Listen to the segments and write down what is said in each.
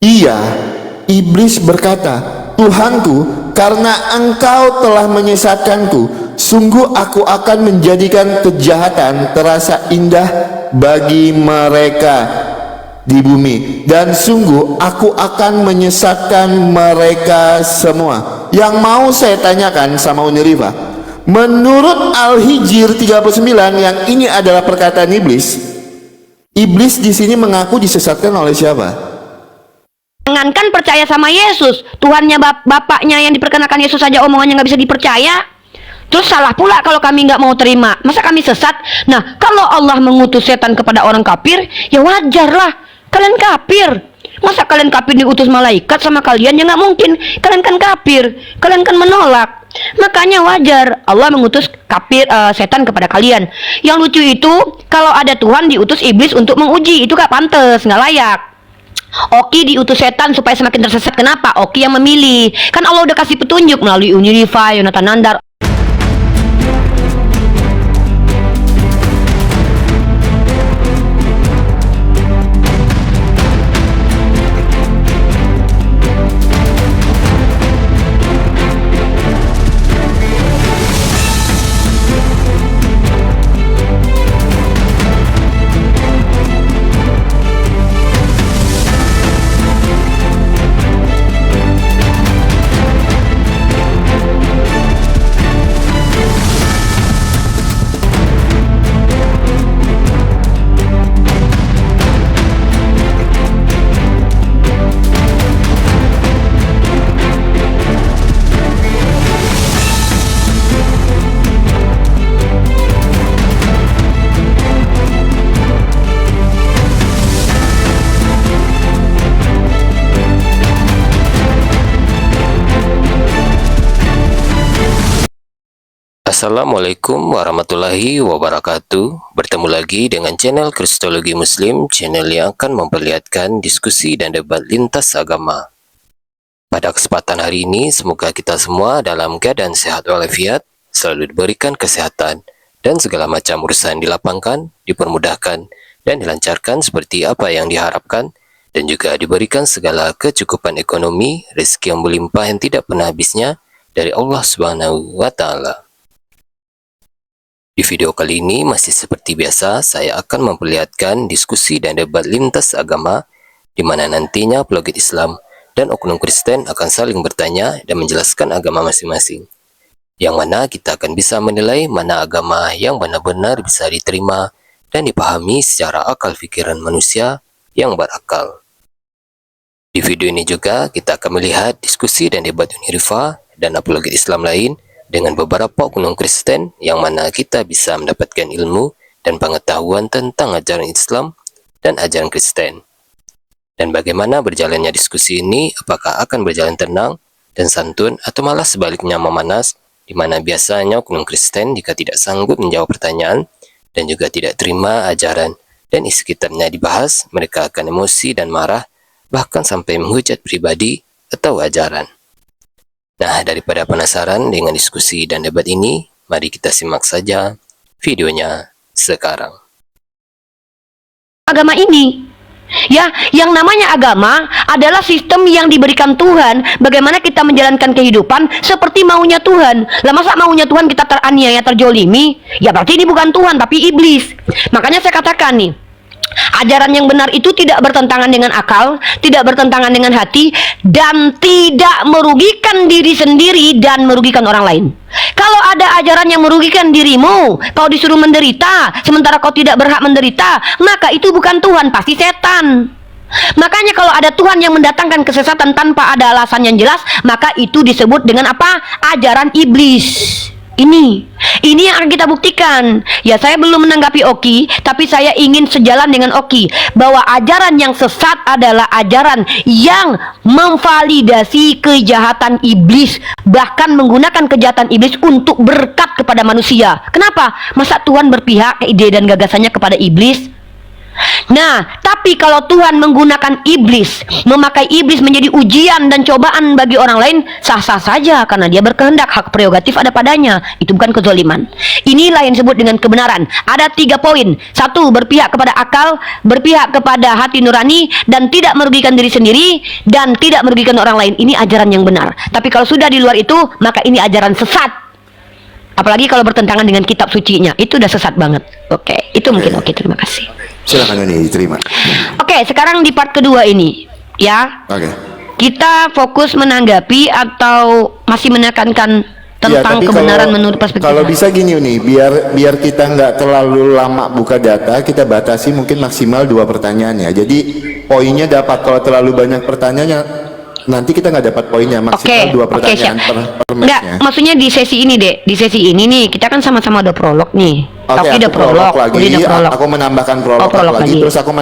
Iya, iblis berkata, Tuhanku, karena engkau telah menyesatkanku, sungguh aku akan menjadikan kejahatan terasa indah bagi mereka di bumi, dan sungguh aku akan menyesatkan mereka semua. Yang mau saya tanyakan sama Uniriva, menurut Al-Hijr 39 yang ini adalah perkataan iblis, iblis di sini mengaku disesatkan oleh siapa? Jangankan percaya sama Yesus, Tuhannya Bapaknya yang diperkenakan Yesus saja omongannya nggak bisa dipercaya. Terus salah pula kalau kami nggak mau terima. Masa kami sesat? Nah, kalau Allah mengutus setan kepada orang kafir, ya wajarlah. Kalian kafir. Masa kalian kafir diutus malaikat sama kalian? Ya nggak mungkin. Kalian kan kafir. Kalian kan menolak. Makanya wajar Allah mengutus setan kepada kalian. Yang lucu itu kalau ada Tuhan diutus iblis untuk menguji, itu gak pantas, nggak layak. Oki diutus setan supaya semakin tersesat. Kenapa? Oki yang memilih. Kan Allah udah kasih petunjuk melalui Uniriva, Yonatan Nandar. Assalamualaikum warahmatullahi wabarakatuh. Bertemu lagi dengan channel Kristologi Muslim, channel yang akan memperlihatkan diskusi dan debat lintas agama. Pada kesempatan hari ini, semoga kita semua dalam keadaan sehat walafiat, selalu diberikan kesehatan, dan segala macam urusan dilapangkan, dipermudahkan, dan dilancarkan seperti apa yang diharapkan, dan juga diberikan segala kecukupan ekonomi, rezeki yang berlimpah yang tidak pernah habisnya dari Allah Subhanahu wa Ta'ala. Di video kali ini masih seperti biasa, saya akan memperlihatkan diskusi dan debat lintas agama di mana nantinya apologet Islam dan oknum Kristen akan saling bertanya dan menjelaskan agama masing-masing. Yang mana kita akan bisa menilai mana agama yang benar-benar bisa diterima dan dipahami secara akal pikiran manusia yang berakal. Di video ini juga kita akan melihat diskusi dan debat Uniriva dan apologet Islam lain dengan beberapa oknum Kristen yang mana kita bisa mendapatkan ilmu dan pengetahuan tentang ajaran Islam dan ajaran Kristen. Dan bagaimana berjalannya diskusi ini, apakah akan berjalan tenang dan santun atau malah sebaliknya memanas, di mana biasanya oknum Kristen jika tidak sanggup menjawab pertanyaan dan juga tidak terima ajaran dan isi kitabnya dibahas, mereka akan emosi dan marah, bahkan sampai menghujat pribadi atau ajaran. Nah, daripada penasaran dengan diskusi dan debat ini, mari kita simak saja videonya sekarang. Agama ini, ya, yang namanya agama adalah sistem yang diberikan Tuhan. Bagaimana kita menjalankan kehidupan seperti maunya Tuhan. Lah masa maunya Tuhan kita teraniaya, terjolimi? Ya berarti ini bukan Tuhan tapi iblis. Makanya saya katakan nih, ajaran yang benar itu tidak bertentangan dengan akal, tidak bertentangan dengan hati, dan tidak merugikan diri sendiri dan merugikan orang lain. Kalau ada ajaran yang merugikan dirimu, kau disuruh menderita, sementara kau tidak berhak menderita, maka itu bukan Tuhan, pasti setan. Makanya kalau ada Tuhan yang mendatangkan kesesatan tanpa ada alasan yang jelas, maka itu disebut dengan apa? Ajaran iblis. Ini yang akan kita buktikan. Ya, saya belum menanggapi Oki, tapi saya ingin sejalan dengan Oki bahwa ajaran yang sesat adalah ajaran yang memvalidasi kejahatan iblis, bahkan menggunakan kejahatan iblis untuk berkat kepada manusia. Kenapa? Masa Tuhan berpihak ke ide dan gagasannya kepada iblis? Nah, tapi kalau Tuhan menggunakan iblis, memakai iblis menjadi ujian dan cobaan bagi orang lain, sah-sah saja karena dia berkehendak, hak prerogatif ada padanya. Itu bukan kezaliman. Inilah yang disebut dengan kebenaran. Ada 3 poin. 1, berpihak kepada akal, berpihak kepada hati nurani, dan tidak merugikan diri sendiri, dan tidak merugikan orang lain. Ini ajaran yang benar. Tapi kalau sudah di luar itu, maka ini ajaran sesat. Apalagi kalau bertentangan dengan kitab sucinya, itu udah sesat banget. Oke, itu mungkin oke. Terima kasih. Silakan Uni, terima. Oke, sekarang di part kedua ini, ya. Oke. Kita fokus menanggapi atau masih menekankan tentang tapi kebenaran kalau- menurut perspektif Kalau saya? bisa gini nih, biar kita nggak terlalu lama buka data, kita batasi mungkin maksimal 2 pertanyaan ya. Jadi poinnya dapat, kalau terlalu banyak pertanyaannya nanti kita nggak dapat poinnya, maksimal 2 pertanyaan siap. per Enggak, matchnya. maksudnya di sesi ini, Dek. Di sesi ini nih, kita kan sama-sama ada prolog nih. Oke, Oki udah aku prolog, lagi. Uli udah prolog. Aku menambahkan prolog, Oh, prolog lagi. lagi. Terus aku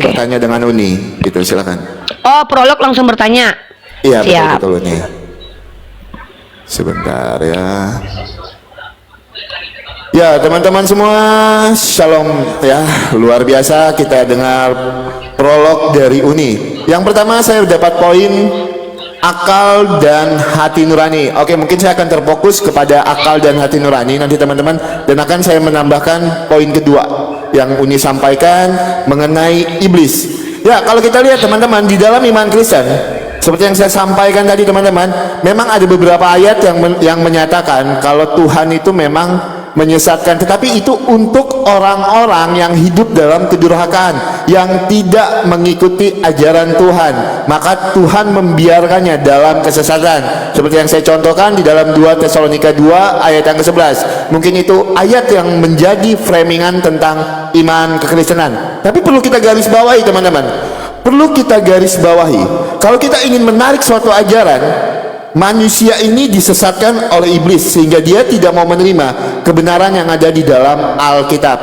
Oke. bertanya dengan Uni. Gitu, silakan. Oh, prolog langsung bertanya. Iya, Siap. betul Uni. Sebentar ya. Ya, teman-teman semua, shalom ya. Luar biasa kita dengar prolog dari Uni. Yang pertama saya dapat poin akal dan hati nurani. Oke, mungkin saya akan terfokus kepada akal dan hati nurani nanti teman-teman, dan akan saya menambahkan poin kedua yang Uni sampaikan mengenai iblis. Ya, kalau kita lihat teman-teman di dalam iman Kristen, seperti yang saya sampaikan tadi teman-teman, memang ada beberapa ayat yang menyatakan kalau Tuhan itu memang menyesatkan, tetapi itu untuk orang-orang yang hidup dalam kedurhakaan, yang tidak mengikuti ajaran Tuhan, maka Tuhan membiarkannya dalam kesesatan. Seperti yang saya contohkan di dalam 2 Tesalonika 2 ayat yang ke-11. Mungkin itu ayat yang menjadi framingan tentang iman kekristenan. Tapi perlu kita garis bawahi teman-teman, perlu kita garis bawahi, kalau kita ingin menarik suatu ajaran, manusia ini disesatkan oleh iblis sehingga dia tidak mau menerima kebenaran yang ada di dalam Alkitab.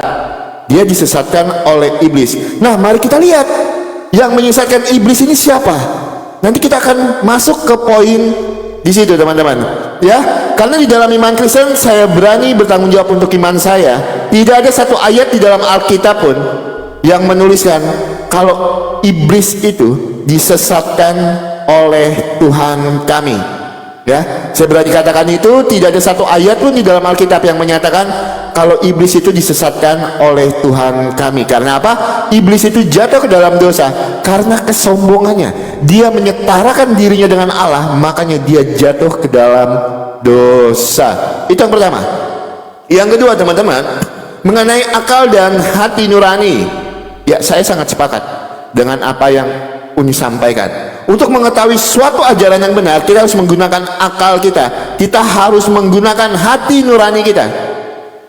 Dia disesatkan oleh iblis. Nah, mari kita lihat yang menyesatkan iblis ini siapa. Nanti kita akan masuk ke poin di situ teman-teman. Ya, karena di dalam iman Kristen saya berani bertanggung jawab untuk iman saya. Tidak ada satu ayat di dalam Alkitab pun yang menuliskan kalau iblis itu disesatkan oleh Tuhan kami. Ya, saya berani katakan itu tidak ada satu ayat pun di dalam Alkitab yang menyatakan kalau iblis itu disesatkan oleh Tuhan kami. Karena apa? Iblis itu jatuh ke dalam dosa karena kesombongannya. Dia menyetarakan dirinya dengan Allah, makanya dia jatuh ke dalam dosa. Itu yang pertama. Yang kedua teman-teman, mengenai akal dan hati nurani. Ya, saya sangat sepakat dengan apa yang Uni sampaikan. Untuk mengetahui suatu ajaran yang benar, kita harus menggunakan akal kita. Kita harus menggunakan hati nurani kita.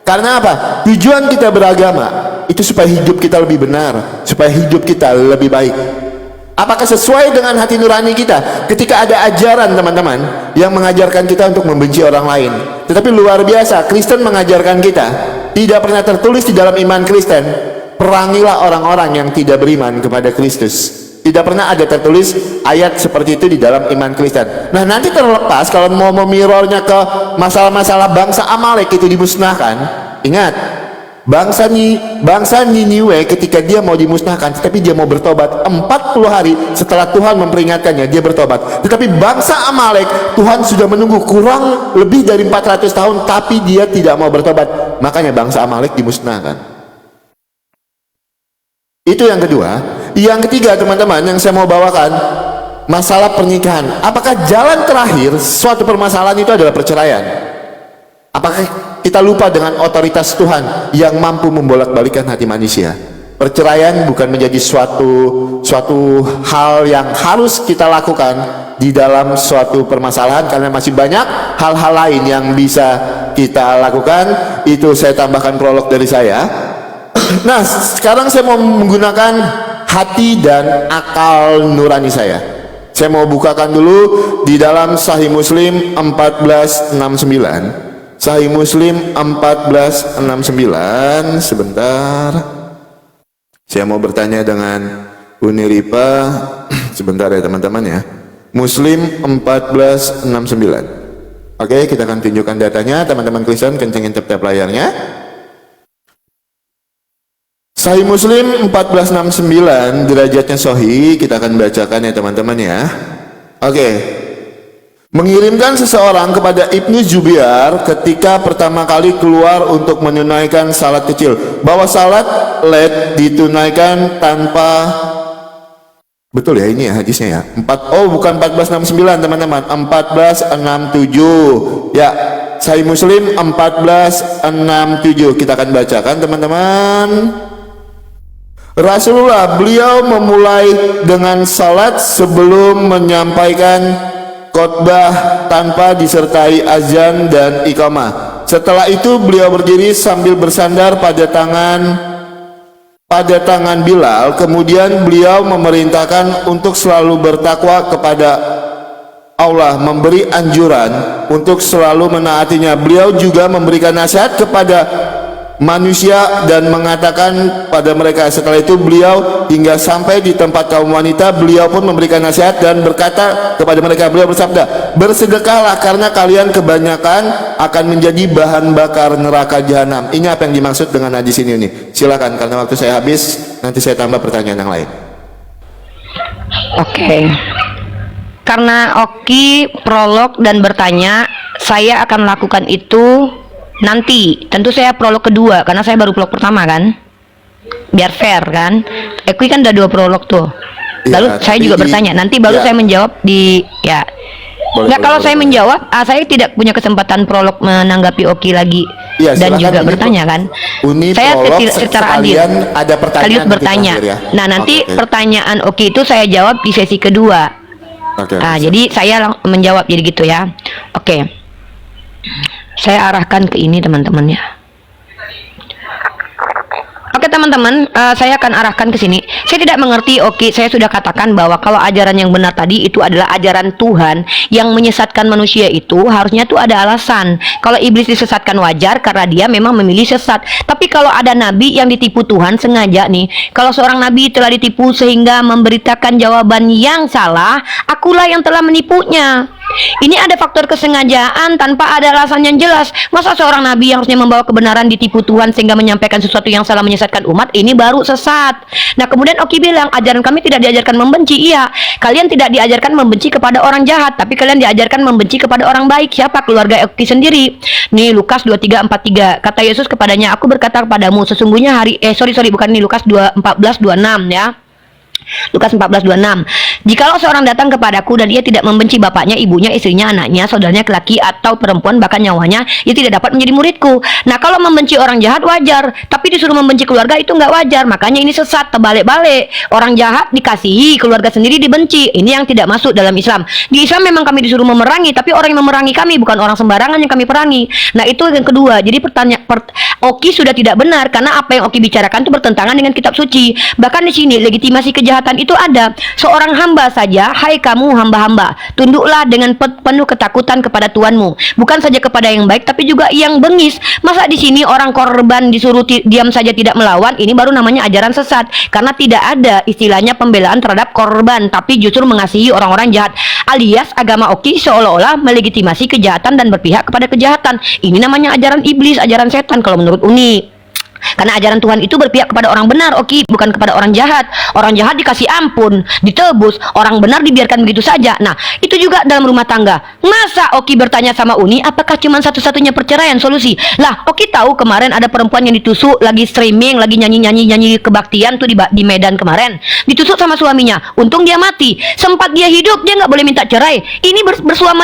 Karena apa? Tujuan kita beragama itu supaya hidup kita lebih benar, supaya hidup kita lebih baik. Apakah sesuai dengan hati nurani kita? Ketika ada ajaran teman-teman yang mengajarkan kita untuk membenci orang lain, tetapi luar biasa Kristen mengajarkan kita, tidak pernah tertulis di dalam iman Kristen, perangilah orang-orang yang tidak beriman kepada Kristus. Tidak pernah ada tertulis ayat seperti itu di dalam iman Kristen. Nah, nanti terlepas kalau mau memirornya ke masalah-masalah bangsa Amalek itu dimusnahkan, ingat, bangsa Niniwe ketika dia mau dimusnahkan, tetapi dia mau bertobat 40 hari setelah Tuhan memperingatkannya, dia bertobat. Tetapi bangsa Amalek, Tuhan sudah menunggu kurang lebih dari 400 tahun, tapi dia tidak mau bertobat. Makanya bangsa Amalek dimusnahkan. Itu yang kedua. Yang ketiga teman-teman yang saya mau bawakan, masalah pernikahan. Apakah jalan terakhir suatu permasalahan itu adalah perceraian? Apakah kita lupa dengan otoritas Tuhan yang mampu membolak-balikan hati manusia? Perceraian bukan menjadi suatu hal yang harus kita lakukan di dalam suatu permasalahan, karena masih banyak hal-hal lain yang bisa kita lakukan. Itu saya tambahkan prolog dari saya. Nah, sekarang saya mau menggunakan hati dan akal nurani saya. Saya mau bukakan dulu di dalam Sahih Muslim 1469. Sahih Muslim 1469. Sebentar. Saya mau bertanya dengan Uniripa. Sebentar ya teman-teman ya. Muslim 1469. Oke, kita akan tunjukkan datanya. Teman-teman Kristen kencengin tap-tap layarnya. Sahih Muslim 1469, derajatnya sahih, kita akan bacakan ya teman-teman ya. Oke. Mengirimkan seseorang kepada Ibnu Zubair ketika pertama kali keluar untuk menunaikan salat kecil, bahwa salat led ditunaikan tanpa, betul ya ini ya hadisnya ya. Bukan 1469 teman-teman, 1467. Ya, Sahih Muslim 1467. Kita akan bacakan teman-teman. Rasulullah beliau memulai dengan salat sebelum menyampaikan khotbah tanpa disertai azan dan iqamah. Setelah itu beliau berdiri sambil bersandar pada tangan Bilal. Kemudian beliau memerintahkan untuk selalu bertakwa kepada Allah, memberi anjuran untuk selalu menaatinya. Beliau juga memberikan nasihat kepada manusia dan mengatakan pada mereka. Setelah itu beliau hingga sampai di tempat kaum wanita, beliau pun memberikan nasihat dan berkata kepada mereka, beliau bersabda, bersedekahlah karena kalian kebanyakan akan menjadi bahan bakar neraka jahanam. Ini apa yang dimaksud dengan hadis ini nih? Silakan, karena waktu saya habis, nanti saya tambah pertanyaan yang lain. Oke. Karena Oki prolog dan bertanya, saya akan lakukan itu nanti. Tentu saya prolog kedua karena saya baru prolog pertama kan, biar fair kan. Oki kan udah 2 prolog tuh. Lalu saya juga bertanya, nanti baru saya menjawab di ya. Nggak, kalau saya menjawab, saya tidak punya kesempatan prolog menanggapi Oki lagi dan juga bertanya kan. Saya secara adil ada pertanyaan bertanya. Nah nanti pertanyaan Oki itu saya jawab di sesi kedua. Jadi saya menjawab jadi gitu ya. Oke. Saya arahkan ke ini teman-teman ya. Oke teman-teman, saya akan arahkan ke sini. Saya tidak mengerti. Oke, saya sudah katakan bahwa kalau ajaran yang benar tadi itu adalah ajaran Tuhan yang menyesatkan manusia, itu harusnya tuh ada alasan. Kalau iblis disesatkan wajar karena dia memang memilih sesat. Tapi kalau ada nabi yang ditipu Tuhan sengaja nih, kalau seorang nabi telah ditipu sehingga memberitakan jawaban yang salah, akulah yang telah menipunya. Ini ada faktor kesengajaan tanpa ada alasan yang jelas. Masa seorang nabi yang harusnya membawa kebenaran ditipu Tuhan sehingga menyampaikan sesuatu yang salah, menyesatkan umat? Ini baru sesat. Nah kemudian Oki bilang, ajaran kami tidak diajarkan membenci. Iya, kalian tidak diajarkan membenci kepada orang jahat, tapi kalian diajarkan membenci kepada orang baik. Siapa? Keluarga Oki sendiri. Nih Lukas 23:43, kata Yesus kepadanya, aku berkata kepadamu, sesungguhnya bukan ini, Lukas 14:26 ya. Lukas 14:26. Jikalau seorang datang kepadaku dan ia tidak membenci bapaknya, ibunya, istrinya, anaknya, saudaranya laki atau perempuan, bahkan nyawanya, ia tidak dapat menjadi muridku. Nah kalau membenci orang jahat wajar, tapi disuruh membenci keluarga itu nggak wajar. Makanya ini sesat, terbalik-balik. Orang jahat dikasihi, keluarga sendiri dibenci. Ini yang tidak masuk dalam Islam. Di Islam memang kami disuruh memerangi, tapi orang yang memerangi kami bukan orang sembarangan yang kami perangi. Nah itu yang kedua. Jadi Oki sudah tidak benar karena apa yang Oki bicarakan itu bertentangan dengan kitab suci. Bahkan di sini legitimasi kejahatan itu ada. Seorang hamba saja, hai kamu hamba-hamba, tunduklah dengan penuh ketakutan kepada Tuanmu, bukan saja kepada yang baik tapi juga yang bengis. Masa di sini orang korban disuruh diam saja tidak melawan? Ini baru namanya ajaran sesat, karena tidak ada istilahnya pembelaan terhadap korban, tapi justru mengasihi orang-orang jahat. Alias agama Oki seolah-olah melegitimasi kejahatan dan berpihak kepada kejahatan. Ini namanya ajaran iblis, ajaran setan kalau menurut Uni. Karena ajaran Tuhan itu berpihak kepada orang benar, Oki, bukan kepada orang jahat. Orang jahat dikasih ampun, ditebus, orang benar dibiarkan begitu saja. Nah, itu juga dalam rumah tangga. Masa Oki bertanya sama Uni, apakah cuma satu-satunya perceraian solusi? Lah, Oki tahu kemarin ada perempuan yang ditusuk, lagi streaming, lagi nyanyi kebaktian tuh di Medan kemarin. Ditusuk sama suaminya, untung dia mati. Sempat dia hidup, dia nggak boleh minta cerai. Ini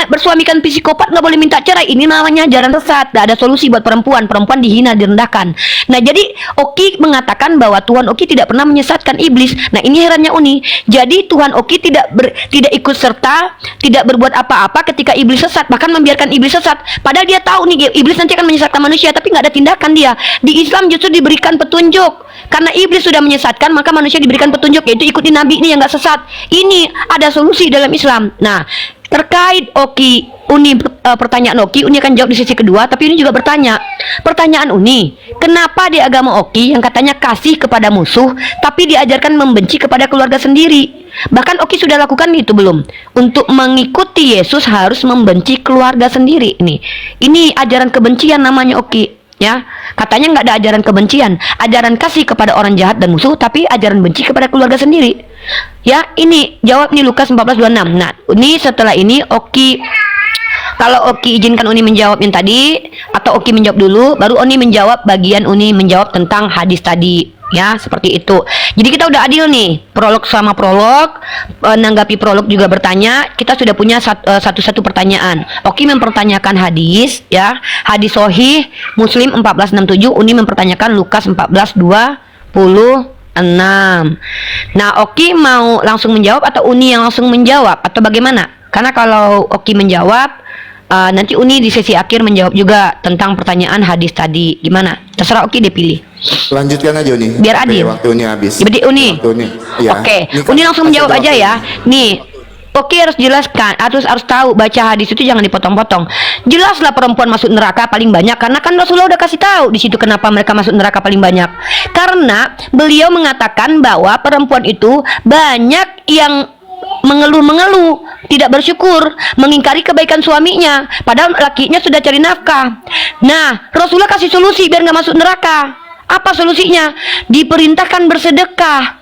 bersuamikan psikopat nggak boleh minta cerai. Ini namanya ajaran sesat. Nggak ada solusi buat perempuan. Perempuan dihina, direndahkan. Nah, jadi Oki mengatakan bahwa Tuhan Oki tidak pernah menyesatkan iblis. Nah ini herannya Uni. Jadi Tuhan Oki tidak ikut serta, tidak berbuat apa-apa ketika iblis sesat, bahkan membiarkan iblis sesat. Padahal dia tahu nih iblis nanti akan menyesatkan manusia, tapi nggak ada tindakan dia. Di Islam justru diberikan petunjuk. Karena iblis sudah menyesatkan, maka manusia diberikan petunjuk, yaitu ikuti nabi ini yang nggak sesat. Ini ada solusi dalam Islam. Nah terkait Oki, Uni pertanyaan Oki, Uni akan jawab di sesi kedua. Tapi ini juga bertanya, pertanyaan Uni, kenapa di agama Oki yang katanya kasih kepada musuh, tapi diajarkan membenci kepada keluarga sendiri? Bahkan Oki sudah lakukan itu belum? Untuk mengikuti Yesus harus membenci keluarga sendiri. Ini ajaran kebencian namanya Oki. Ya, katanya nggak ada ajaran kebencian, ajaran kasih kepada orang jahat dan musuh, tapi ajaran benci kepada keluarga sendiri. Ya, ini jawab nih Lukas 14:26. Nah, ini setelah ini Oki, kalau Oki izinkan Uni menjawab yang tadi, atau Oki menjawab dulu, baru Uni menjawab bagian Uni menjawab tentang hadis tadi. Ya, seperti itu. Jadi kita udah adil nih, prolog sama prolog, menanggapi prolog juga bertanya. Kita sudah punya satu-satu pertanyaan. Oki mempertanyakan hadis, ya, hadis Sahih Muslim 1467. Uni mempertanyakan Lukas 14:26. Nah, Oki mau langsung menjawab atau Uni yang langsung menjawab atau bagaimana? Karena kalau Oki menjawab, nanti Uni di sesi akhir menjawab juga tentang pertanyaan hadis tadi. Gimana? Terserah Oki deh pilih. Lanjutkan aja Uni. Biar adil. Waktu Uni habis. Berarti Uni. Ya. Oke. Ini kan Uni langsung menjawab aja waktu. ya. Nih. Oke, harus jelaskan, harus tahu, baca hadis itu jangan dipotong-potong. Jelaslah perempuan masuk neraka paling banyak karena kan Rasulullah udah kasih tahu di situ kenapa mereka masuk neraka paling banyak. Karena beliau mengatakan bahwa perempuan itu banyak yang mengeluh-mengeluh, tidak bersyukur, mengingkari kebaikan suaminya, padahal lakinya sudah cari nafkah. Nah, Rasulullah kasih solusi biar nggak masuk neraka. Apa solusinya? Diperintahkan bersedekah.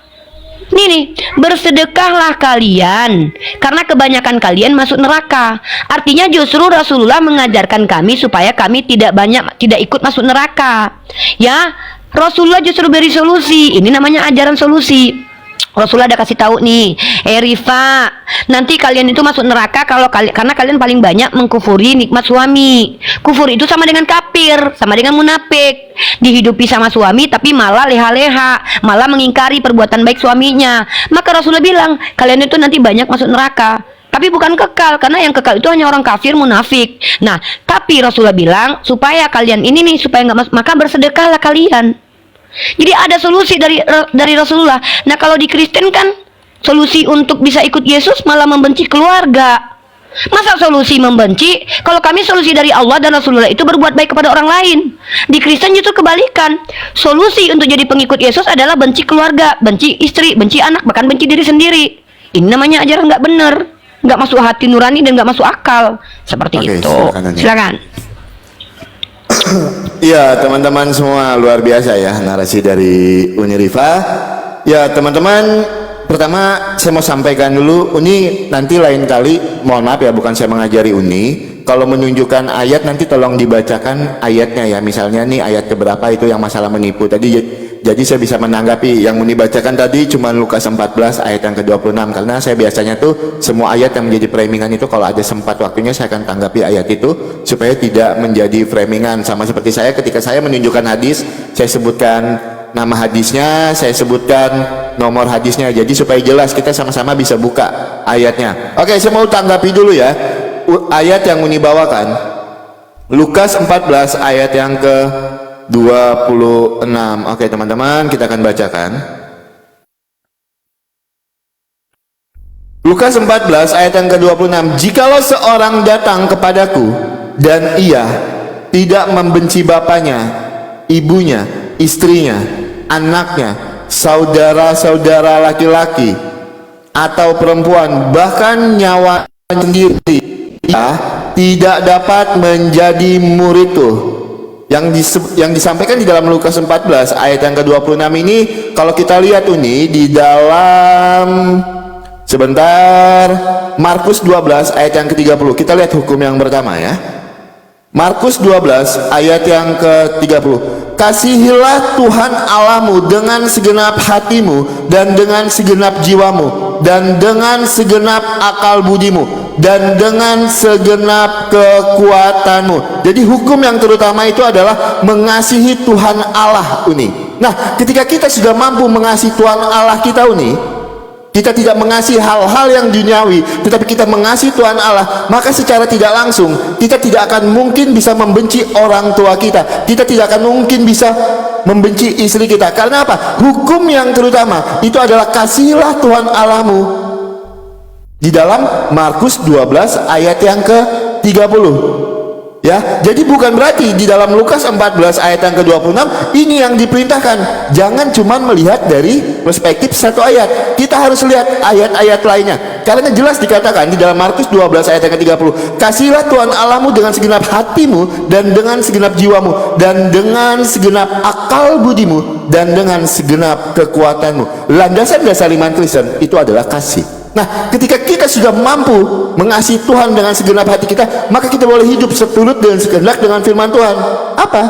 Nih, bersedekahlah kalian karena kebanyakan kalian masuk neraka. Artinya justru Rasulullah mengajarkan kami supaya kami tidak ikut masuk neraka. Ya, Rasulullah justru beri solusi. Ini namanya ajaran solusi. Rasulullah ada kasih tahu nih, Rifa, nanti kalian itu masuk neraka karena kalian paling banyak mengkufuri nikmat suami. Kufur itu sama dengan kafir, sama dengan munafik. Dihidupi sama suami tapi malah leha-leha, malah mengingkari perbuatan baik suaminya. Maka Rasulullah bilang, kalian itu nanti banyak masuk neraka. Tapi bukan kekal, karena yang kekal itu hanya orang kafir, munafik. Nah, tapi Rasulullah bilang supaya kalian ini nih supaya nggak masuk, maka bersedekahlah kalian. Jadi ada solusi dari Rasulullah. Nah, kalau di Kristen kan solusi untuk bisa ikut Yesus malah membenci keluarga. Masa solusi membenci? Kalau kami solusi dari Allah dan Rasulullah itu berbuat baik kepada orang lain. Di Kristen justru kebalikan. Solusi untuk jadi pengikut Yesus adalah benci keluarga, benci istri, benci anak, bahkan benci diri sendiri. Ini namanya ajaran nggak benar, nggak masuk hati nurani dan nggak masuk akal. Seperti itu. Silakan. Ya, teman-teman semua, luar biasa ya narasi dari Uni Rifa. Ya, teman-teman, pertama saya mau sampaikan dulu, Uni nanti lain kali, mohon maaf ya, bukan saya mengajari Uni, kalau menunjukkan ayat nanti tolong dibacakan ayatnya ya. Misalnya nih ayat keberapa itu yang masalah menipu tadi. Jadi saya bisa menanggapi yang Uni bacakan tadi cuma Lukas 14 ayat yang ke-26, karena saya biasanya tuh semua ayat yang menjadi framingan itu kalau ada sempat waktunya saya akan tanggapi ayat itu supaya tidak menjadi framingan. Sama seperti saya ketika saya menunjukkan hadis, saya sebutkan nama hadisnya, saya sebutkan nomor hadisnya, jadi supaya jelas kita sama-sama bisa buka ayatnya. Oke, saya mau tanggapi dulu ya ayat yang Uni bawakan, Lukas 14 ayat yang ke 26. Oke teman-teman, kita akan bacakan Lukas 14 ayat yang ke-26. Jikalau seorang datang kepadaku dan ia tidak membenci bapaknya, ibunya, istrinya, anaknya, saudara-saudara laki-laki atau perempuan, bahkan nyawa sendiri, ia tidak dapat menjadi muridku. Yang disampaikan di dalam Lukas 14 ayat yang ke-26 ini, kalau kita lihat Uni di dalam sebentar Markus 12 ayat yang ke-30, kita lihat hukum yang pertama ya. Markus 12 ayat yang ke-30. Kasihilah Tuhan Allahmu dengan segenap hatimu dan dengan segenap jiwamu dan dengan segenap akal budimu dan dengan segenap kekuatanmu. Jadi hukum yang terutama itu adalah mengasihi Tuhan Allah, Uni. Nah, ketika kita sudah mampu mengasihi Tuhan Allah kita, Uni, kita tidak mengasihi hal-hal yang duniawi, tetapi kita mengasihi Tuhan Allah, maka secara tidak langsung kita tidak akan mungkin bisa membenci orang tua kita. Kita tidak akan mungkin bisa membenci istri kita. Karena apa? Hukum yang terutama itu adalah kasihilah Tuhan Allahmu di dalam Markus 12 ayat yang ke-30. Ya, jadi bukan berarti di dalam Lukas 14 ayat yang ke-26 ini yang diperintahkan. Jangan cuma melihat dari perspektif satu ayat. Kita harus lihat ayat-ayat lainnya. Karena jelas dikatakan di dalam Markus 12 ayat yang ke-30, kasihilah Tuhan Allahmu dengan segenap hatimu dan dengan segenap jiwamu dan dengan segenap akal budimu dan dengan segenap kekuatanmu. Landasan dasar iman Kristen itu adalah kasih. Nah, ketika kita sudah mampu mengasihi Tuhan dengan segenap hati kita, maka kita boleh hidup seturut dengan segenap dengan firman Tuhan. Apa?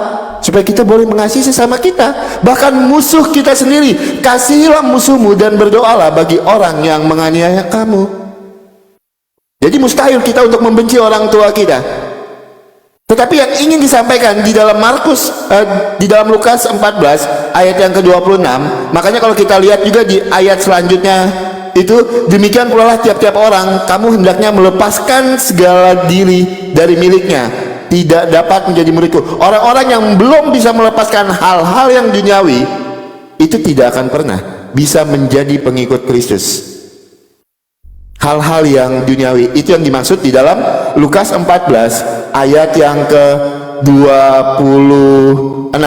Supaya kita boleh mengasihi sesama kita, bahkan musuh kita sendiri. Kasihilah musuhmu dan berdoalah bagi orang yang menganiaya kamu. Jadi mustahil kita untuk membenci orang tua kita. Tetapi yang ingin disampaikan di dalam di dalam Lukas 14 ayat yang ke-26, makanya kalau kita lihat juga di ayat selanjutnya itu, demikian pula tiap-tiap orang kamu hendaknya melepaskan segala diri dari miliknya, tidak dapat menjadi muridku. Orang-orang yang belum bisa melepaskan hal-hal yang duniawi itu tidak akan pernah bisa menjadi pengikut Kristus. Hal-hal yang duniawi itu yang dimaksud di dalam Lukas 14 ayat yang ke-26.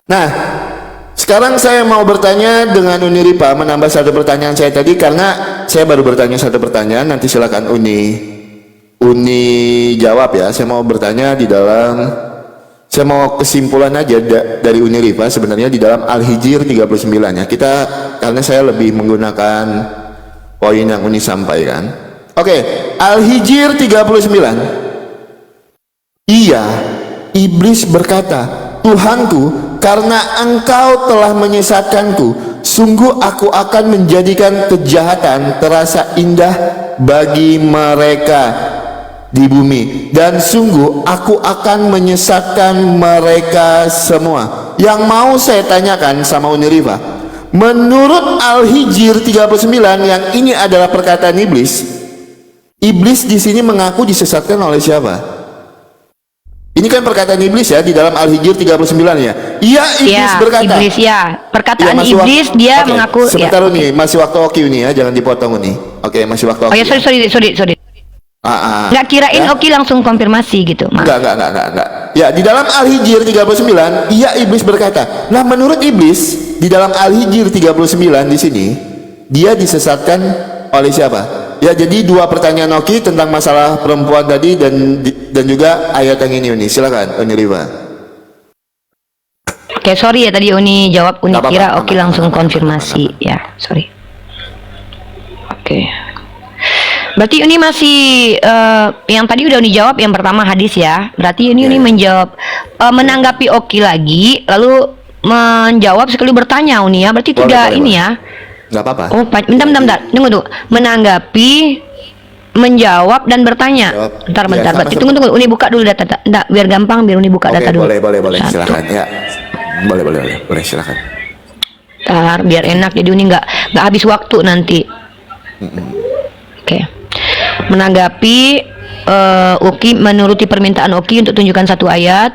Nah, sekarang saya mau bertanya dengan Uni Ripa, menambah satu pertanyaan saya tadi, karena saya baru bertanya satu pertanyaan. Nanti silakan Uni jawab ya. Saya mau bertanya di dalam, saya mau kesimpulan aja dari Uni Ripa sebenarnya di dalam Al-Hijr 39 ya. Karena saya lebih menggunakan poin yang Uni sampaikan. Oke, Al-Hijr 39. Iya, iblis berkata, Tuhanku, karena engkau telah menyesatkanku, sungguh aku akan menjadikan kejahatan terasa indah bagi mereka di bumi, dan sungguh aku akan menyesatkan mereka semua. Yang mau saya tanyakan sama Uni Rifa, menurut Al-Hijr 39 yang ini adalah perkataan iblis. Iblis di sini mengaku disesatkan oleh siapa? Ini kan perkataan iblis ya di dalam Al-Hijr 39 ya. Iya, iblis berkata. Iblis ya. Perkataan ya, iblis dia Oke, mengaku. Sebentar Uni, masih waktu Oki Uni ya, jangan dipotong Uni. Oke, masih waktu Oki. Oh ya, sorry. Nggak kirain ya? Oki langsung konfirmasi gitu. Enggak. Ya, di dalam Al-Hijr 39, iya iblis berkata. Nah, menurut iblis di dalam Al-Hijr 39 di sini, dia disesatkan oleh siapa? Ya, jadi dua pertanyaan Oki tentang masalah perempuan tadi dan juga ayat yang ini Uni. Silakan Uni Riva. Oke, sorry ya tadi Uni jawab, Uni Gak kira apa-apa, Oki langsung konfirmasi. Ya, sorry. Oke. Berarti Uni masih yang tadi udah Uni jawab yang pertama hadis ya. Berarti Uni menjawab menanggapi Oki lagi, lalu menjawab sekali bertanya Uni ya. Berarti tidak ini ya. Gak apa-apa. Oh, bentar. Tunggu. Menanggapi, menjawab dan bertanya. Bentar. Ya, Berarti tunggu. Uni buka dulu data. Enggak, biar gampang, biar Uni buka data dulu. Boleh. Silakan ya. Boleh silakan. Bentar, biar enak. Jadi Uni nggak habis waktu nanti. Oke. Menanggapi Oki menuruti permintaan Oki untuk tunjukkan satu ayat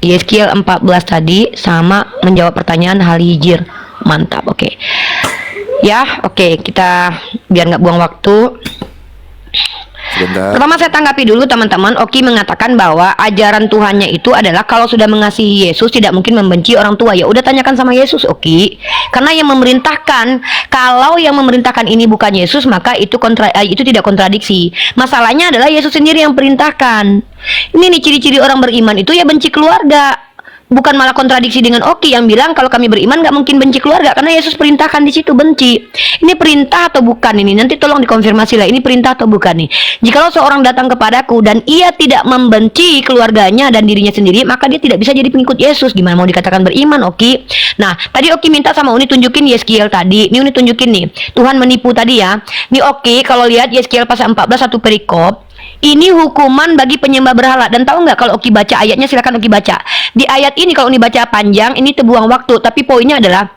Yeskiel 14 tadi, sama menjawab pertanyaan Al-Hijr. Mantap. Oke. Ya, oke, kita biar nggak buang waktu. Sebentar. Pertama saya tanggapi dulu teman-teman. Oki mengatakan bahwa ajaran Tuhannya itu adalah kalau sudah mengasihi Yesus tidak mungkin membenci orang tua. Ya udah, tanyakan sama Yesus, Oki. Karena yang memerintahkan, kalau yang memerintahkan ini bukan Yesus, maka itu tidak kontradiksi. Masalahnya adalah Yesus sendiri yang perintahkan. Ini nih ciri-ciri orang beriman itu ya benci keluarga. Bukan malah kontradiksi dengan Oki yang bilang kalau kami beriman nggak mungkin benci keluarga karena Yesus perintahkan di situ benci. Ini perintah atau bukan ini? Nanti tolong dikonfirmasi lah, ini perintah atau bukan nih. Jikalau seorang datang kepadaku dan ia tidak membenci keluarganya dan dirinya sendiri, maka dia tidak bisa jadi pengikut Yesus. Gimana mau dikatakan beriman, Oki? Nah, tadi Oki minta sama Uni tunjukin Yeskiel tadi. Ini Uni tunjukin nih. Tuhan menipu tadi ya. Nih Oki, kalau lihat Yeskiel pasal 14 satu perikop. Ini hukuman bagi penyembah berhala. Dan tahu nggak, kalau Oki baca ayatnya, silakan Oki baca. Di ayat ini kalau Oki baca panjang, ini terbuang waktu. Tapi poinnya adalah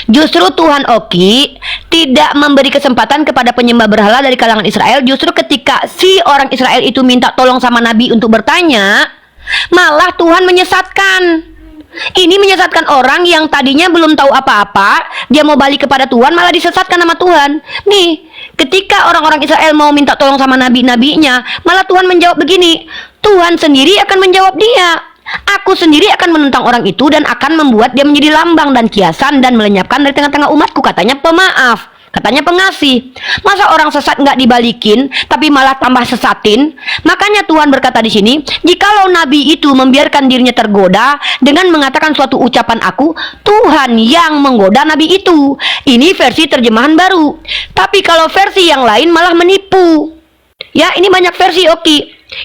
justru Tuhan Oki tidak memberi kesempatan kepada penyembah berhala dari kalangan Israel. Justru ketika si orang Israel itu minta tolong sama Nabi untuk bertanya, malah Tuhan menyesatkan. Ini menyesatkan orang yang tadinya belum tahu apa-apa, dia mau balik kepada Tuhan, malah disesatkan sama Tuhan. Nih, ketika orang-orang Israel mau minta tolong sama nabi-nabinya, malah Tuhan menjawab begini, Tuhan sendiri akan menjawab dia. Aku sendiri akan menentang orang itu dan akan membuat dia menjadi lambang dan kiasan dan melenyapkan dari tengah-tengah umatku, katanya pemaaf. Katanya pengasih. Masa orang sesat nggak dibalikin, tapi malah tambah sesatin? Makanya Tuhan berkata di sini, jikalau Nabi itu membiarkan dirinya tergoda dengan mengatakan suatu ucapan aku, Tuhan yang menggoda Nabi itu. Ini versi terjemahan baru. Tapi kalau versi yang lain malah menipu. Ya, ini banyak versi Oki.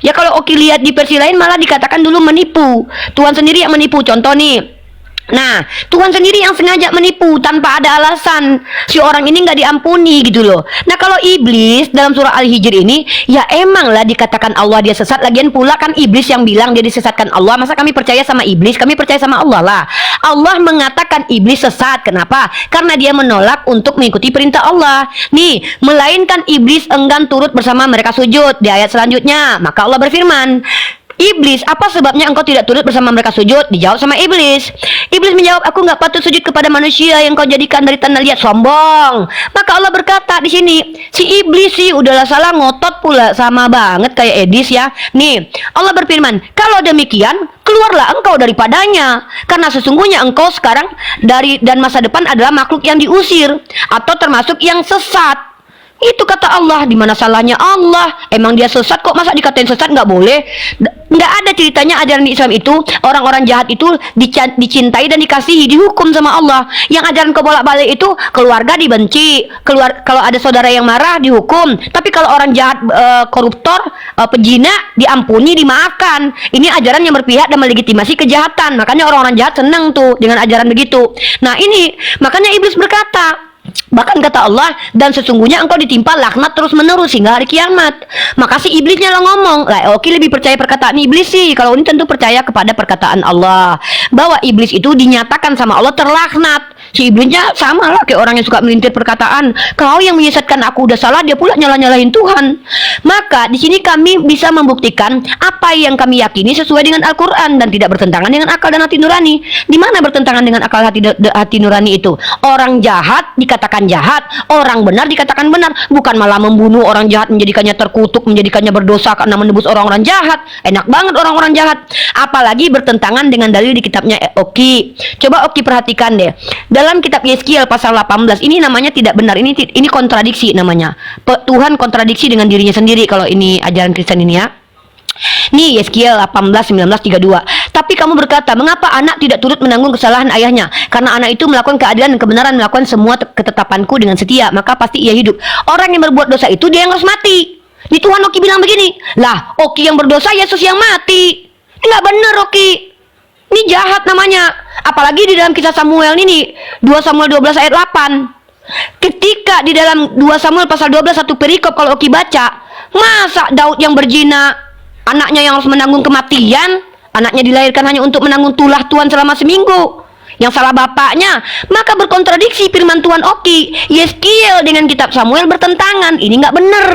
Ya, kalau Oki lihat di versi lain malah dikatakan dulu menipu. Tuhan sendiri yang menipu. Contoh nih. Nah, Tuhan sendiri yang sengaja menipu tanpa ada alasan. Si orang ini nggak diampuni gitu loh. Nah, kalau iblis dalam surah Al-Hijr ini, ya emang lah dikatakan Allah dia sesat. Lagian pula kan iblis yang bilang dia disesatkan Allah. Masa kami percaya sama iblis? Kami percaya sama Allah lah. Allah mengatakan iblis sesat. Kenapa? Karena dia menolak untuk mengikuti perintah Allah. Nih, melainkan iblis enggan turut bersama mereka sujud. Di ayat selanjutnya, maka Allah berfirman, Iblis, apa sebabnya engkau tidak turut bersama mereka sujud? Dijawab sama iblis. Iblis menjawab, aku nggak patut sujud kepada manusia yang kau jadikan dari tanah liat. Sombong. Maka Allah berkata di sini, si iblis sih udahlah salah ngotot pula, sama banget kayak Edis ya. Nih, Allah berfirman, kalau demikian keluarlah engkau daripadanya, karena sesungguhnya engkau sekarang dari dan masa depan adalah makhluk yang diusir atau termasuk yang sesat. Itu kata Allah. Di mana salahnya Allah? Emang dia sesat kok, masa dikatain sesat nggak boleh? Nggak ada ceritanya ajaran di Islam itu orang-orang jahat itu dicintai dan dikasihi, dihukum sama Allah. Yang ajaran kebolak-balik itu keluarga dibenci, kalau ada saudara yang marah dihukum, tapi kalau orang jahat, koruptor, pezina diampuni, dimaafkan. Ini ajaran yang berpihak dan melegitimasi kejahatan. Makanya orang-orang jahat senang tuh dengan ajaran begitu. Nah ini makanya iblis berkata, bahkan kata Allah, dan sesungguhnya engkau ditimpa laknat terus menerus hingga hari kiamat. Maka si iblisnya lah ngomong, lah Oki lebih percaya perkataan iblis sih. Kalau ini tentu percaya kepada perkataan Allah, bahwa iblis itu dinyatakan sama Allah terlaknat. Si iblisnya sama lah kayak orang yang suka melintir perkataan, kau yang menyesatkan aku, udah salah dia pula nyalah-nyalahin Tuhan. Maka di sini kami bisa membuktikan apa yang kami yakini sesuai dengan Al-Quran dan tidak bertentangan dengan akal dan hati nurani. Di mana bertentangan dengan akal hati nurani itu? Orang jahat dikatakan jahat, orang benar dikatakan benar, bukan malah membunuh orang jahat, menjadikannya terkutuk, menjadikannya berdosa karena menebus orang-orang jahat. Enak banget orang-orang jahat. Apalagi bertentangan dengan dalil di kitabnya Oki. Coba Oki perhatikan deh. Dalam kitab Yeskiel pasal 18, ini namanya tidak benar. Ini kontradiksi namanya. Tuhan kontradiksi dengan dirinya sendiri kalau ini ajaran Kristen ini ya. Nih Yeskiel 18:19-32. Tapi kamu berkata, mengapa anak tidak turut menanggung kesalahan ayahnya? Karena anak itu melakukan keadilan dan kebenaran, melakukan semua ketetapanku dengan setia, maka pasti ia hidup. Orang yang berbuat dosa itu dia yang harus mati. Di Tuhan Oki bilang begini, lah Oki yang berdosa, Yesus yang mati. Nggak bener Oki. Ini jahat namanya. Apalagi di dalam kisah Samuel ini, 2 Samuel 12 ayat 8. Ketika di dalam 2 Samuel pasal 12 satu perikop kalau Oki baca, masa Daud yang berzina, anaknya yang harus menanggung kematian, anaknya dilahirkan hanya untuk menanggung tulah Tuhan selama seminggu. Yang salah bapaknya. Maka berkontradiksi firman Tuhan Oki. Yeskiel dengan kitab Samuel bertentangan. Ini nggak benar.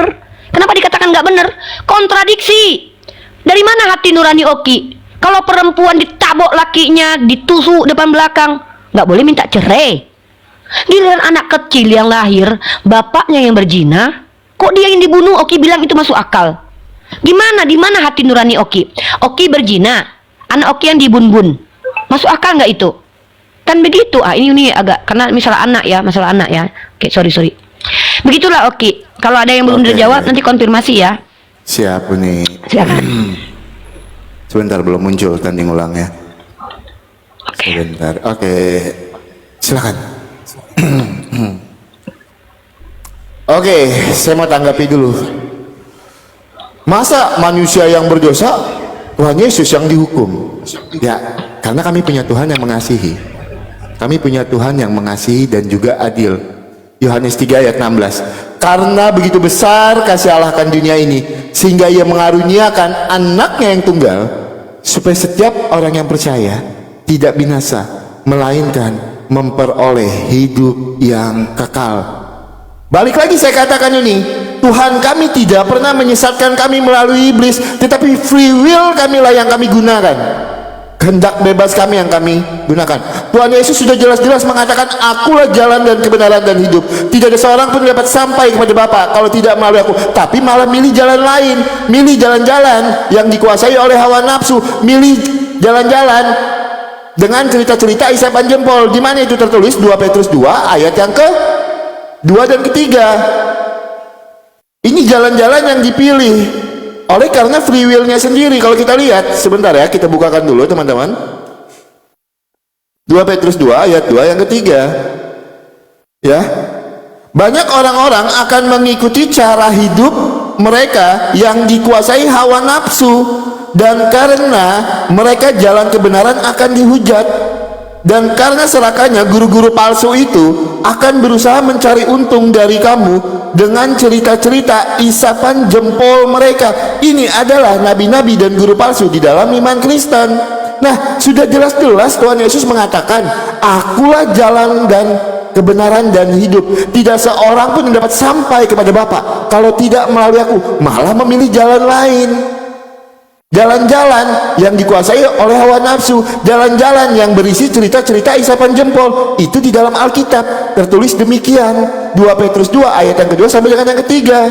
Kenapa dikatakan nggak benar? Kontradiksi. Dari mana hati nurani Oki? Kalau perempuan ditabok lakinya, ditusuk depan belakang, nggak boleh minta cerai. Giliran anak kecil yang lahir, bapaknya yang berzina, kok dia yang dibunuh? Oki bilang itu masuk akal. Gimana? Di mana hati nurani Oki? Oki berzina, anak Oki yang dibun-bun, masuk akal nggak itu? Kan begitu. Ini agak karena masalah anak ya. Oke, sorry. Begitulah Oki. Kalau ada yang belum dijawab nanti konfirmasi ya. Siap nih. Silakan. Sebentar, belum muncul tanding ulangnya. Sebentar. Oke. Silakan. Oke, saya mau tanggapi dulu. Masa manusia yang berdosa Tuhan Yesus yang dihukum? Ya, karena kami punya Tuhan yang mengasihi. Kami punya Tuhan yang mengasihi dan juga adil. Yohanes 3 ayat 16. Karena begitu besar kasih Allah akan dunia ini, sehingga ia mengaruniakan anaknya yang tunggal, supaya setiap orang yang percaya tidak binasa, melainkan memperoleh hidup yang kekal. Balik lagi saya katakan ini, Tuhan kami tidak pernah menyesatkan kami melalui iblis, tetapi free will kamilah yang kami gunakan. Kehendak bebas kami yang kami gunakan. Tuhan Yesus sudah jelas-jelas mengatakan, akulah jalan dan kebenaran dan hidup. Tidak ada seorang pun dapat sampai kepada Bapa kalau tidak melalui aku. Tapi malah milih jalan lain, milih jalan-jalan yang dikuasai oleh hawa nafsu, milih jalan-jalan dengan cerita-cerita isapan jempol. Di mana itu tertulis? 2 Petrus 2 ayat yang ke 2 dan ketiga. Ini jalan-jalan yang dipilih oleh karena free will-nya sendiri. Kalau kita lihat, sebentar ya, kita bukakan dulu teman-teman. 2 Petrus 2 ayat 2 yang ketiga. Ya. Banyak orang-orang akan mengikuti cara hidup mereka yang dikuasai hawa nafsu, dan karena mereka jalan kebenaran akan dihujat. Dan karena serakannya guru-guru palsu itu akan berusaha mencari untung dari kamu dengan cerita-cerita isapan jempol mereka. Ini adalah nabi-nabi dan guru palsu di dalam iman Kristen. Nah, sudah jelas-jelas Tuhan Yesus mengatakan, akulah jalan dan kebenaran dan hidup. Tidak seorang pun yang dapat sampai kepada Bapa kalau tidak melalui aku. Malah memilih jalan lain. Jalan-jalan yang dikuasai oleh hawa nafsu, jalan-jalan yang berisi cerita-cerita isapan jempol, itu di dalam Alkitab tertulis demikian. 2 Petrus 2 ayat yang kedua sampai dengan yang ketiga.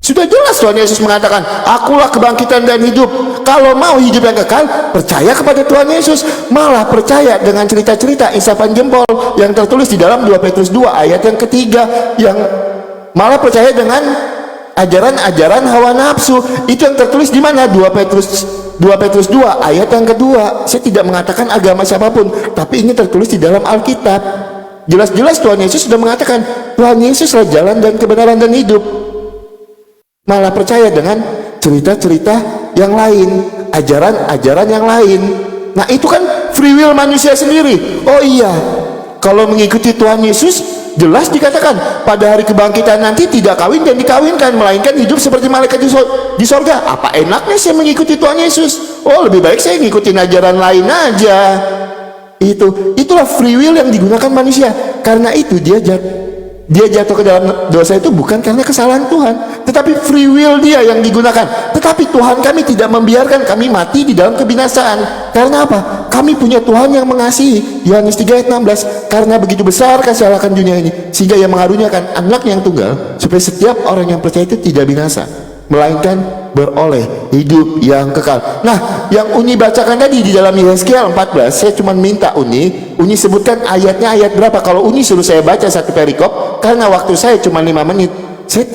Sudah jelas Tuhan Yesus mengatakan, akulah kebangkitan dan hidup. Kalau mau hidup yang kekal, percaya kepada Tuhan Yesus. Malah percaya dengan cerita-cerita isapan jempol yang tertulis di dalam 2 Petrus 2 ayat yang ketiga, yang malah percaya dengan ajaran-ajaran hawa nafsu. Itu yang tertulis di mana? 2 Petrus 2 ayat yang kedua. Saya tidak mengatakan agama siapapun, tapi ini tertulis di dalam Alkitab. Jelas-jelas Tuhan Yesus sudah mengatakan, Tuhan Yesuslah jalan dan kebenaran dan hidup. Malah percaya dengan cerita-cerita yang lain, ajaran-ajaran yang lain. Nah, itu kan free will manusia sendiri. Oh iya, kalau mengikuti Tuhan Yesus, jelas dikatakan pada hari kebangkitan nanti tidak kawin dan dikawinkan, melainkan hidup seperti malaikat di sorga. Apa enaknya saya mengikuti Tuhan Yesus? Oh, lebih baik saya ngikutin ajaran lain aja. Itulah free will yang digunakan manusia. Karena itu dia jatuh ke dalam dosa itu bukan karena kesalahan Tuhan, tetapi free will dia yang digunakan. Tetapi Tuhan kami tidak membiarkan kami mati di dalam kebinasaan. Karena apa? Kami punya Tuhan yang mengasihi. Yohanes 3 ayat 16. Karena begitu besar kasih Allah akan dunia ini, sehingga Ia mengaruniakan anak yang tunggal, supaya setiap orang yang percaya itu tidak binasa, melainkan beroleh hidup yang kekal. Nah, yang Uni bacakan tadi di dalam Yesaya 14, saya cuma minta Uni sebutkan ayatnya ayat berapa. Kalau Uni suruh saya baca satu perikop, karena waktu saya cuma 5 menit, saya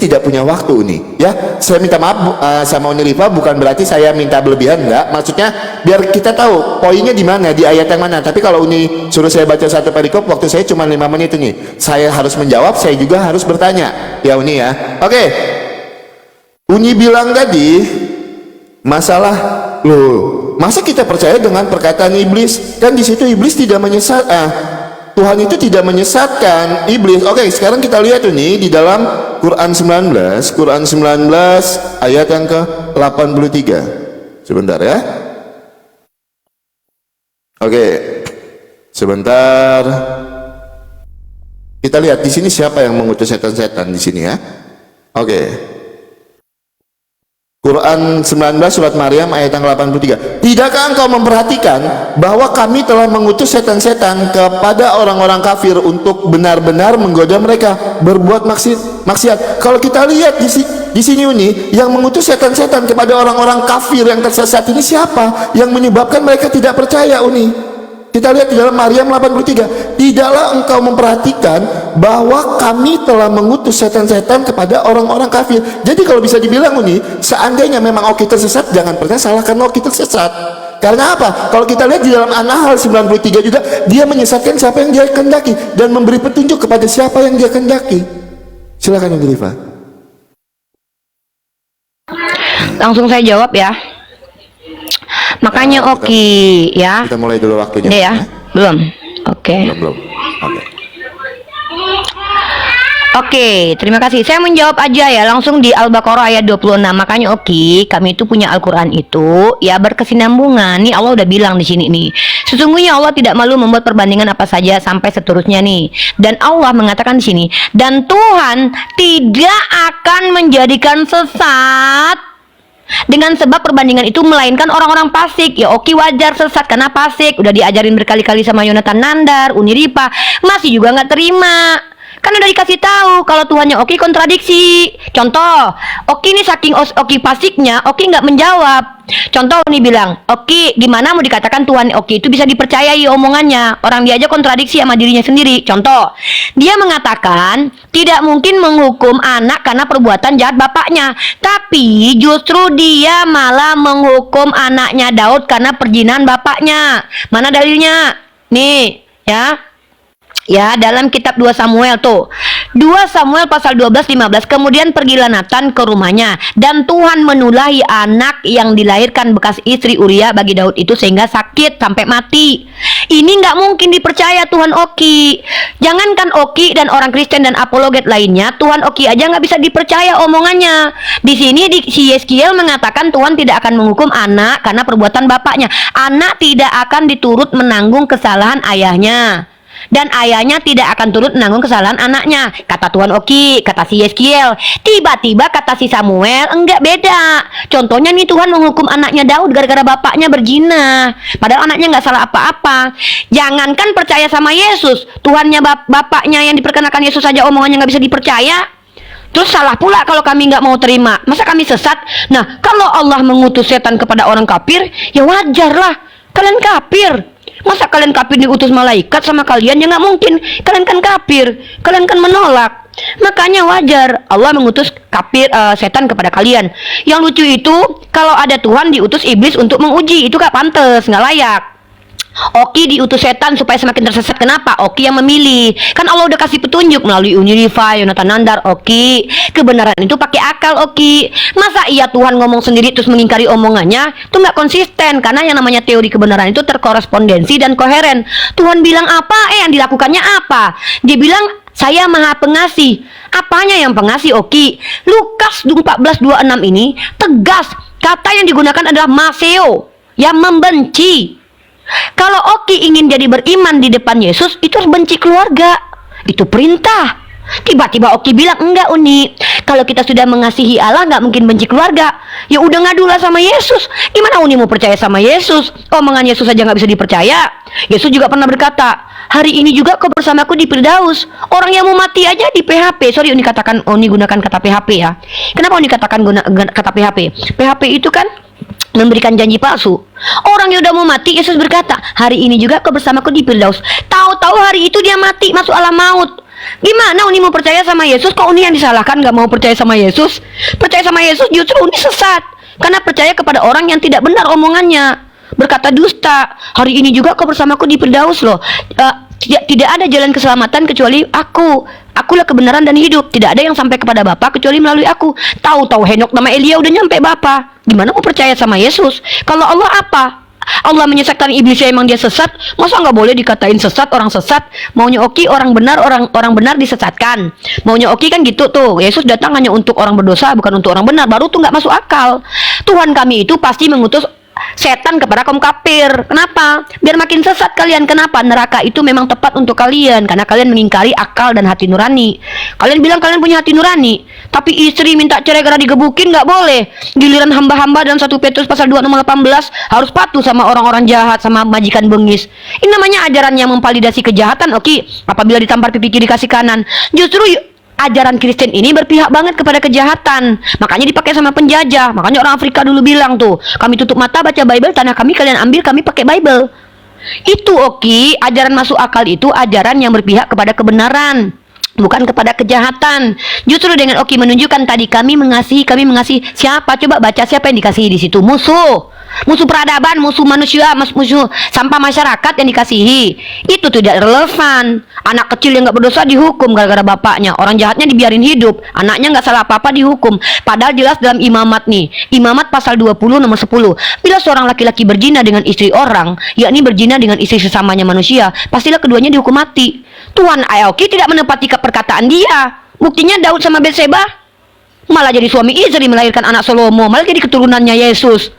tidak punya waktu Uni. Ya, saya minta maaf sama Uni Rifa, bukan berarti saya minta berlebihan, enggak. Maksudnya biar kita tahu poinnya di mana, di ayat yang mana. Tapi kalau Uni suruh saya baca satu perikop, waktu saya cuma 5 menit ini. Saya harus menjawab, saya juga harus bertanya. Ya Uni ya. Oke. Uni bilang tadi masalah, loh, masa kita percaya dengan perkataan iblis? Kan di situ iblis tidak Tuhan itu tidak menyesatkan iblis. Oke, sekarang kita lihat ini di dalam Quran 19 ayat yang ke-83. Sebentar ya. Oke. Sebentar. Kita lihat di sini siapa yang mengutus setan-setan di sini ya. Oke. Quran 19 surat Maryam ayat yang 83. Tidakkah engkau memperhatikan bahwa kami telah mengutus setan-setan kepada orang-orang kafir untuk benar-benar menggoda mereka berbuat maksiat. Kalau kita lihat di sini Uni, yang mengutus setan-setan kepada orang-orang kafir yang tersesat ini siapa? Yang menyebabkan mereka tidak percaya Uni. Kita lihat di dalam Maryam 83. Tidaklah engkau memperhatikan bahwa kami telah mengutus setan-setan kepada orang-orang kafir. Jadi kalau bisa dibilang Uni, seandainya memang Oki tersesat, jangan pernah salahkan Oki tersesat. Karena apa? Kalau kita lihat di dalam An-Nahl 93 juga, dia menyesatkan siapa yang dia kehendaki dan memberi petunjuk kepada siapa yang dia kehendaki. Silakan Ibu Rifa. Langsung saya jawab ya. Makanya Oki ya. Kita mulai dulu waktunya. Ya, belum. Oke. Belum. Oke. Oke, terima kasih. Saya menjawab aja ya langsung di Al-Baqarah ayat 26. Makanya Oki, kami itu punya Al-Qur'an itu ya berkesinambungan. Nih Allah udah bilang di sini nih. Sesungguhnya Allah tidak malu membuat perbandingan apa saja sampai seterusnya nih. Dan Allah mengatakan di sini, dan Tuhan tidak akan menjadikan sesat dengan sebab perbandingan itu melainkan orang-orang fasik. Ya Oki wajar sesat karena fasik. Udah diajarin berkali-kali sama Yonatan Nandar, Uni Ripa, masih juga nggak terima. Kan udah dikasih tahu kalau Tuhannya Oki kontradiksi. Contoh, Oki nih saking Oki pasiknya, Oki nggak menjawab. Contoh nih bilang, Oki gimana mau dikatakan Tuhan Oki itu bisa dipercayai omongannya? Orang dia aja kontradiksi sama dirinya sendiri. Contoh, dia mengatakan tidak mungkin menghukum anak karena perbuatan jahat bapaknya, tapi justru dia malah menghukum anaknya Daud karena perzinahan bapaknya. Mana dalilnya? Nih, ya. Ya, dalam kitab 2 Samuel tuh. 2 Samuel pasal 12-15. Kemudian pergilah Nathan ke rumahnya, dan Tuhan menulahi anak yang dilahirkan bekas istri Uria bagi Daud itu sehingga sakit sampai mati. Ini nggak mungkin dipercaya Tuhan Oki. Jangankan Oki dan orang Kristen dan apologet lainnya, Tuhan Oki aja nggak bisa dipercaya omongannya. Di sini si Yeskiel mengatakan Tuhan tidak akan menghukum anak karena perbuatan bapaknya. Anak tidak akan diturut menanggung kesalahan ayahnya, dan ayahnya tidak akan turut menanggung kesalahan anaknya, kata Tuhan Oki, kata si Yeskiel. Tiba-tiba kata si Samuel, enggak, beda. Contohnya nih, Tuhan menghukum anaknya Daud gara-gara bapaknya berzina, padahal anaknya nggak salah apa-apa. Jangankan percaya sama Yesus, Tuhannya bapaknya yang diperkenakan Yesus saja omongannya nggak bisa dipercaya. Terus salah pula kalau kami nggak mau terima, masa kami sesat? Nah, kalau Allah mengutus setan kepada orang kafir, ya wajarlah kalian kafir. Masa kalian kafir diutus malaikat sama kalian? Ya nggak mungkin. Kalian kan kafir, kalian kan menolak. Makanya wajar Allah mengutus setan kepada kalian. Yang lucu itu kalau ada Tuhan diutus iblis untuk menguji, itu gak pantas, nggak layak. Oki diutus setan supaya semakin tersesat. Kenapa? Oki yang memilih. Kan Allah udah kasih petunjuk melalui Uniriva, Yonatan Nandar. Oki, kebenaran itu pakai akal. Oki, masa iya Tuhan ngomong sendiri terus mengingkari omongannya? Itu nggak konsisten, karena yang namanya teori kebenaran itu terkorespondensi dan koheren. Tuhan bilang apa, yang dilakukannya apa. Dia bilang saya maha pengasih. Apanya yang pengasih, Oki? Lukas 14:26 ini tegas, kata yang digunakan adalah maseo, yang membenci. Kalau Oki ingin jadi beriman di depan Yesus, itu harus benci keluarga. Itu perintah. Tiba-tiba Oki bilang, enggak Uni, kalau kita sudah mengasihi Allah nggak mungkin benci keluarga. Ya udah ngadulah sama Yesus. Gimana Uni mau percaya sama Yesus? Omongan Yesus aja nggak bisa dipercaya. Yesus juga pernah berkata, hari ini juga kau bersamaku di Firdaus. Orang yang mau mati aja di PHP. Sorry Uni gunakan kata PHP ya. Kenapa Uni katakan kata PHP? PHP itu kan memberikan janji palsu. Orang yang udah mau mati, Yesus berkata, hari ini juga kau bersamaku di Firdaus. Tahu-tahu hari itu dia mati, masuk alam maut. Gimana Uni mau percaya sama Yesus? Kok Uni yang disalahkan gak mau percaya sama Yesus? Percaya sama Yesus justru Uni sesat, karena percaya kepada orang yang tidak benar omongannya, berkata dusta. Hari ini juga kau bersamaku di Firdaus loh. Tidak ada jalan keselamatan kecuali aku. Akulah kebenaran dan hidup. Tidak ada yang sampai kepada Bapa kecuali melalui aku. Tahu-tahu Henok nama Elia udah nyampe Bapa. Gimana mau percaya sama Yesus? Kalau Allah apa? Allah menyesatkan iblis, ya emang dia sesat. Masa nggak boleh dikatain sesat, orang sesat? Maunya Oki orang benar, orang benar disesatkan. Maunya Oki kan gitu tuh. Yesus datang hanya untuk orang berdosa, bukan untuk orang benar. Baru tuh nggak masuk akal. Tuhan kami itu pasti mengutus setan kepada kaum kafir. Kenapa? Biar makin sesat kalian. Kenapa? Neraka itu memang tepat untuk kalian, karena kalian mengingkari akal dan hati nurani. Kalian bilang kalian punya hati nurani, tapi istri minta cerai karena digebukin nggak boleh. Giliran hamba-hamba dalam 1 Petrus pasal 2 nomor 18 harus patuh sama orang-orang jahat, sama majikan bengis. Ini namanya ajaran yang memvalidasi kejahatan. Oke, apabila ditampar pipi kiri kasih kanan. Justru ajaran Kristen ini berpihak banget kepada kejahatan. Makanya dipakai sama penjajah. Makanya orang Afrika dulu bilang tuh, kami tutup mata baca Bible, tanah kami kalian ambil, kami pakai Bible. Itu Oki, ajaran masuk akal itu ajaran yang berpihak kepada kebenaran, bukan kepada kejahatan. Justru dengan Oki menunjukkan tadi kami mengasihi siapa? Coba baca siapa yang dikasihi di situ? Musuh peradaban, musuh manusia, musuh sampah masyarakat yang dikasihi. Itu tidak relevan. Anak kecil yang nggak berdosa dihukum gara-gara bapaknya. Orang jahatnya dibiarin hidup, anaknya nggak salah apa-apa dihukum. Padahal jelas dalam Imamat nih, Imamat pasal 20 nomor 10, bila seorang laki-laki berzina dengan istri orang, yakni berzina dengan istri sesamanya manusia, pastilah keduanya dihukum mati. Tuhan Aoki tidak menepati perkataan dia. Buktinya Daud sama Betseba malah jadi suami istri, melahirkan anak Salomo, malah jadi keturunannya Yesus.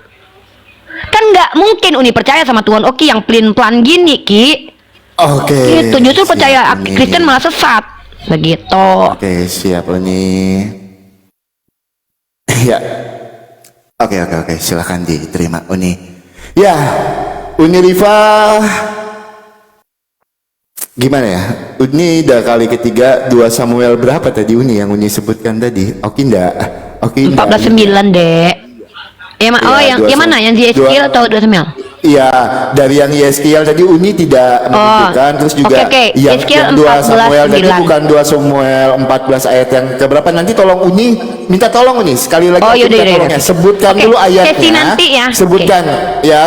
Kan nggak mungkin Uni percaya sama Tuhan Oki yang pelin-pelan gini, Ki. Oke. Itu justru percaya Uni. Kristen malah sesat. Begitu. Oke, siap Uni. Ya. Oke, silahkan diterima Uni. Ya, Uni Riva Gimana ya? Uni udah kali ketiga 2 Samuel berapa tadi Uni yang Uni sebutkan tadi? Oke enggak? Oke enggak? 14:9, Dek. Oh, Ya, yang mana? Yang di Ezekiel atau 2 Samuel? Iya, dari yang Yeskiel tadi Uni tidak menunjukkan, terus juga oke. yang, Yeskiel 2 Samuel tadi 14:9. bukan 2 Samuel 14 ayat yang keberapa. Nanti tolong Uni, minta tolong Uni sekali lagi, aku yaudah, minta yaudah. tolongnya. Sebutkan Oke, dulu ayatnya. sesi nanti ya. Sebutkan ya,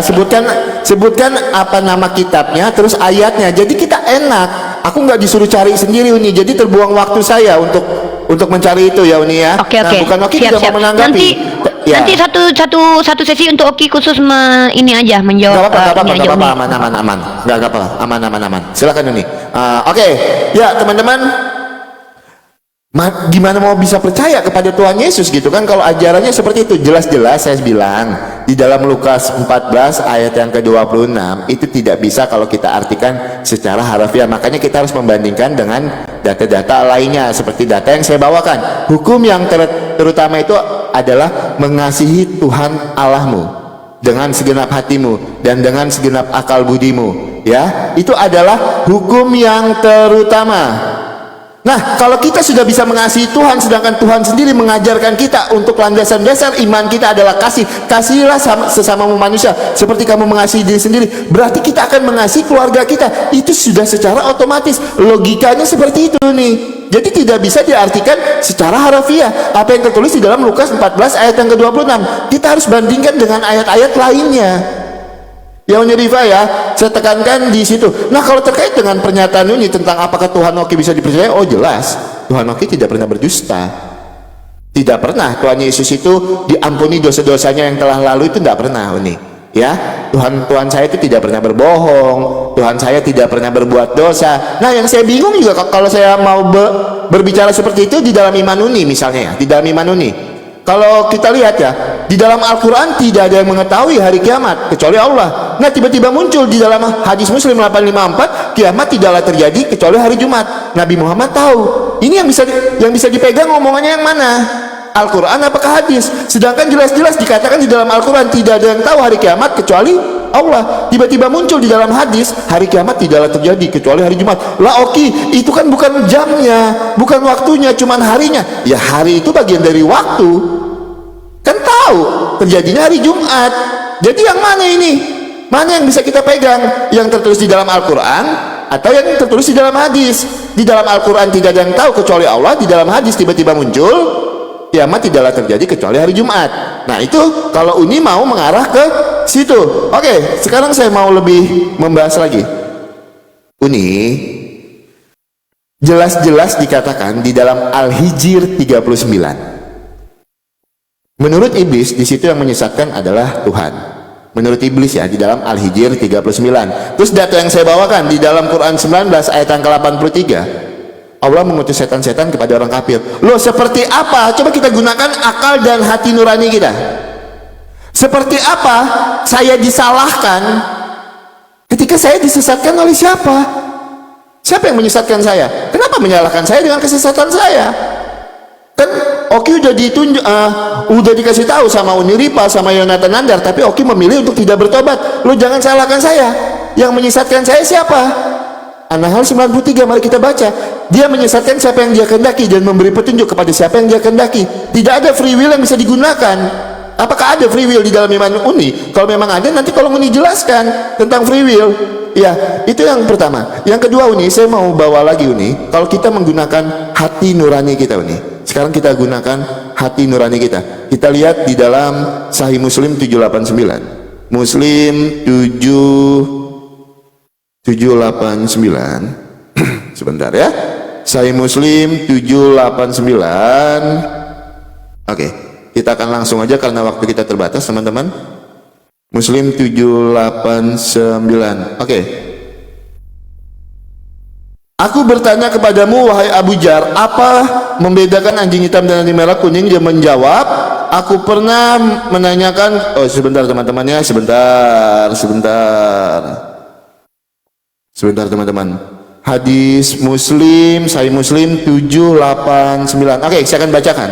sebutkan apa nama kitabnya, terus ayatnya. Jadi kita enak. Aku nggak disuruh cari sendiri Uni. Jadi terbuang waktu saya untuk mencari itu ya Uni ya. Oke. Nah, bukan Oki juga mau menanggapi. Nanti satu sesi untuk Oki khusus ini aja menjawab. Gak apa-apa, ini aja, Uni. aman. Gak apa-apa, aman. Silakan Uni. Oke, ya teman-teman. Gimana mau bisa percaya kepada Tuhan Yesus gitu kan kalau ajarannya seperti itu? Jelas-jelas saya bilang di dalam Lukas 14 ayat yang ke-26 itu tidak bisa kalau kita artikan secara harafiah. Makanya kita harus membandingkan dengan data-data lainnya seperti data yang saya bawakan. Hukum yang terutama itu adalah mengasihi Tuhan Allahmu dengan segenap hatimu dan dengan segenap akal budimu, ya. Itu adalah hukum yang terutama. Nah, kalau kita sudah bisa mengasihi Tuhan, sedangkan Tuhan sendiri mengajarkan kita untuk landasan dasar iman kita adalah kasih. Kasihilah sesamamu manusia seperti kamu mengasihi diri sendiri. Berarti kita akan mengasihi keluarga kita. Itu sudah secara otomatis. Logikanya seperti itu nih. Jadi tidak bisa diartikan secara harafiah. Apa yang tertulis di dalam Lukas 14 ayat yang ke-26. Kita harus bandingkan dengan ayat-ayat lainnya. Ya Uni Riva ya, saya tekankan di situ. Nah, kalau terkait dengan pernyataan ini tentang apakah Tuhan Oki bisa dipercaya, oh jelas, Tuhan Oki tidak pernah berdusta. Tidak pernah Tuhan Yesus itu diampuni dosa-dosanya yang telah lalu, itu tidak pernah Uni. Ya, Tuhan saya itu tidak pernah berbohong, Tuhan saya tidak pernah berbuat dosa. Nah, yang saya bingung juga kalau saya mau berbicara seperti itu di dalam iman Uni misalnya ya, di dalam iman Uni. Kalau kita lihat ya, di dalam Al-Quran tidak ada yang mengetahui hari kiamat kecuali Allah. Nah, tiba-tiba muncul di dalam hadis Muslim 854, kiamat tidaklah terjadi kecuali hari Jumat. Nabi Muhammad tahu. Ini yang bisa dipegang omongannya yang mana? Al-Quran apakah hadis? Sedangkan jelas-jelas dikatakan di dalam Al-Quran tidak ada yang tahu hari kiamat kecuali Allah. Tiba-tiba muncul di dalam hadis hari kiamat tidaklah terjadi kecuali hari Jumat. Lah Oki, itu kan bukan jamnya, bukan waktunya, cuman harinya. Ya hari itu bagian dari waktu. Kan tahu terjadinya hari Jumat. Jadi yang mana ini? Mana yang bisa kita pegang? Yang tertulis di dalam Al-Quran atau yang tertulis di dalam hadis? Di dalam Al-Quran tidak ada yang tahu kecuali Allah. Di dalam hadis tiba-tiba muncul kiamat tidaklah terjadi kecuali hari Jumat. Nah itu kalau Uni mau mengarah ke situ. Oke, sekarang saya mau lebih membahas lagi. Uni, jelas-jelas dikatakan di dalam Al-Hijr 39. Menurut iblis di situ yang menyesatkan adalah Tuhan. Menurut iblis ya di dalam Al-Hijr 39. Terus data yang saya bawakan di dalam Quran 19 ayat yang ke-83. Allah mengutus setan-setan kepada orang kafir. Loh, seperti apa? Coba kita gunakan akal dan hati nurani kita. Seperti apa saya disalahkan ketika saya disesatkan oleh siapa? Siapa yang menyesatkan saya? Kenapa menyalahkan saya dengan kesesatan saya? Kan Oki udah ditunjuk, udah dikasih tahu sama Uniripa, sama Yonatan Nandar, tapi Oki memilih untuk tidak bertobat. Lo jangan salahkan saya. Yang menyesatkan saya siapa? An-Nahl 93, mari kita baca. Dia menyesatkan siapa yang dia kehendaki dan memberi petunjuk kepada siapa yang dia kehendaki. Tidak ada free will yang bisa digunakan. Apakah ada free will di dalam iman Uni? Kalau memang ada, nanti kalau Uni jelaskan tentang free will. Ya, itu yang pertama. Yang kedua Uni, saya mau bawa lagi Uni. Kalau kita menggunakan hati nurani kita Uni. Sekarang kita gunakan hati nurani kita. Kita lihat di dalam Sahih Muslim 789. Muslim 789. Sebentar ya. Sahih Muslim 789. Oke, kita akan langsung aja karena waktu kita terbatas, teman-teman. Muslim 789. Oke. Aku bertanya kepadamu wahai Abu Jar, apa membedakan anjing hitam dan anjing merah kuning? Dia menjawab, aku pernah menanyakan. Oh sebentar teman-teman ya, sebentar teman-teman. Hadis Muslim, Sahih Muslim 789. Oke, saya akan bacakan.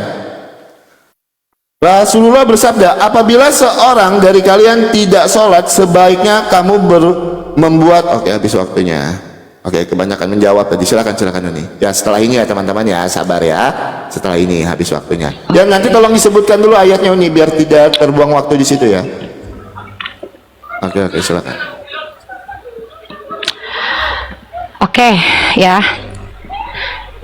Rasulullah bersabda, apabila seorang dari kalian tidak sholat, sebaiknya kamu membuat. Oke, habis waktunya. Oke, kebanyakan menjawab tadi. Silakan Nuni. Ya, setelah ini ya teman-teman ya, sabar ya. Setelah ini habis waktunya. Dan nanti tolong disebutkan dulu ayatnya Uni biar tidak terbuang waktu di situ ya. Oke, silakan. Oke, ya.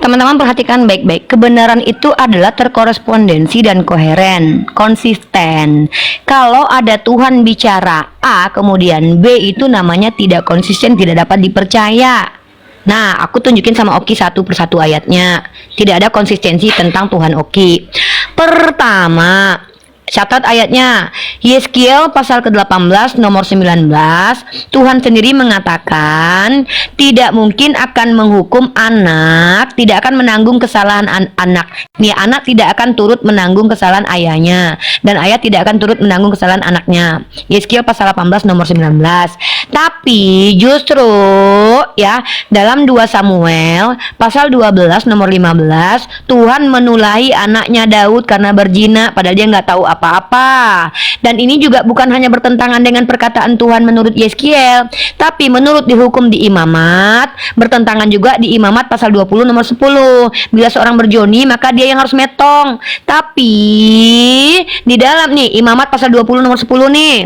Teman-teman perhatikan baik-baik. Kebenaran itu adalah terkorespondensi dan koheren, konsisten. Kalau ada Tuhan bicara A, kemudian B, itu namanya tidak konsisten, tidak dapat dipercaya. Nah, aku tunjukin sama Oki satu persatu ayatnya. Tidak ada konsistensi tentang Tuhan Oki. Pertama, catat ayatnya. Yeskiel pasal ke-18 nomor 19. Tuhan sendiri mengatakan tidak mungkin akan menghukum anak, tidak akan menanggung kesalahan anak. Nih, anak tidak akan turut menanggung kesalahan ayahnya, dan ayah tidak akan turut menanggung kesalahan anaknya. Yeskiel pasal 18 nomor 19. Tapi justru ya, dalam 2 Samuel pasal 12 nomor 15, Tuhan menulahi anaknya Daud karena berzina padahal dia nggak tahu apa-apa. Dan ini juga bukan hanya bertentangan dengan perkataan Tuhan menurut Yeskiel, tapi menurut dihukum di Imamat, bertentangan juga di Imamat pasal 20 nomor 10. Bila seorang berjoni maka dia yang harus metong. Tapi di dalam nih Imamat pasal 20 nomor 10 nih,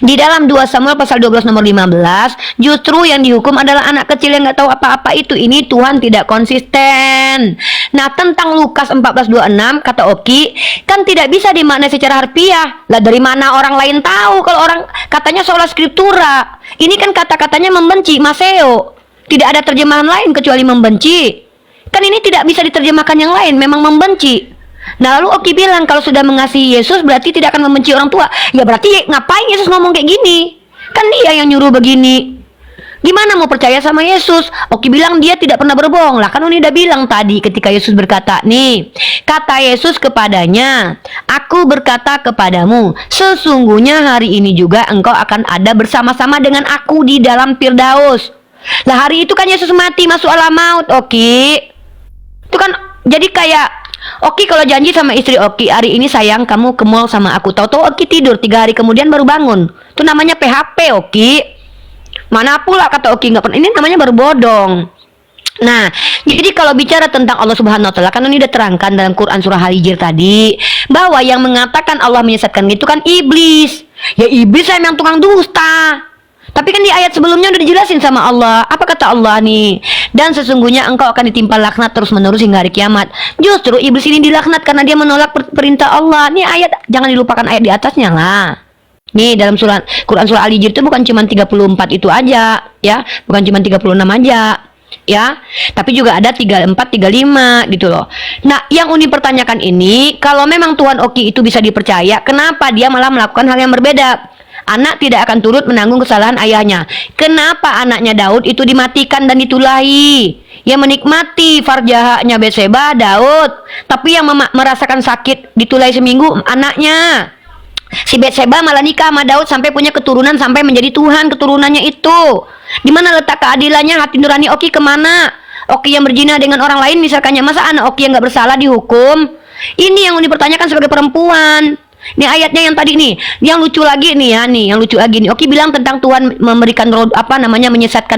di dalam 2 Samuel pasal 12 nomor 15, justru yang dihukum adalah anak kecil yang nggak tahu apa-apa itu. Ini Tuhan tidak konsisten. Nah, tentang Lukas 14:26 kata Oki, kan tidak bisa dimaknai secara harfiah. Lah dari mana orang lain tahu kalau orang katanya sola scriptura? Ini kan kata-katanya membenci, Maseo. Tidak ada terjemahan lain kecuali membenci. Kan ini tidak bisa diterjemahkan yang lain, memang membenci. Nah, lalu Oki bilang kalau sudah mengasihi Yesus berarti tidak akan membenci orang tua. Ya berarti ngapain Yesus ngomong kayak gini? Kan dia yang nyuruh begini. Gimana mau percaya sama Yesus? Oki bilang dia tidak pernah berbohong. Lah kan Uni udah bilang tadi ketika Yesus berkata nih, kata Yesus kepadanya, aku berkata kepadamu, sesungguhnya hari ini juga engkau akan ada bersama-sama dengan aku di dalam Firdaus. Lah hari itu kan Yesus mati masuk alam maut, Oki. Itu kan jadi kayak Oki kalau janji sama istri Oki, hari ini sayang kamu ke mall sama aku, tahu-tahu Oki tidur 3 hari kemudian baru bangun. Itu namanya PHP, Oki. Mana pula kata Oki nggak pernah. Ini namanya baru bodong. Nah, jadi kalau bicara tentang Allah Subhanahu wa taala, kan ini udah terangkan dalam Quran surah Al-Hijr tadi, bahwa yang mengatakan Allah menyesatkan itu kan iblis. Ya iblis lah yang tukang dusta. Tapi kan di ayat sebelumnya udah dijelasin sama Allah. Apa kata Allah nih? Dan sesungguhnya engkau akan ditimpa laknat terus-menerus hingga hari kiamat. Justru iblis ini dilaknat karena dia menolak perintah Allah. Nih ayat, jangan dilupakan ayat di atasnya lah. Nih dalam Quran surah Al-Hijr itu bukan cuma 34 itu aja, ya. Bukan cuma 36 aja, ya. Tapi juga ada 34, 35 gitu loh. Nah, yang Uni pertanyakan ini, kalau memang Tuhan Oki itu bisa dipercaya, kenapa dia malah melakukan hal yang berbeda? Anak tidak akan turut menanggung kesalahan ayahnya. Kenapa anaknya Daud itu dimatikan dan ditulahi? Yang menikmati farjahnya Betseba Daud, tapi yang merasakan sakit ditulahi seminggu anaknya. Si Betseba malah nikah sama Daud sampai punya keturunan, sampai menjadi Tuhan keturunannya itu. Di mana letak keadilannya? Hati nurani Oki kemana? Oki yang berzina dengan orang lain misalkannya, masa anak Oki yang nggak bersalah dihukum? Ini yang dipertanyakan sebagai perempuan. Ini ayatnya yang tadi nih, yang lucu lagi nih ya, nih yang lucu lagi nih. Oki bilang tentang Tuhan memberikan menyesatkan.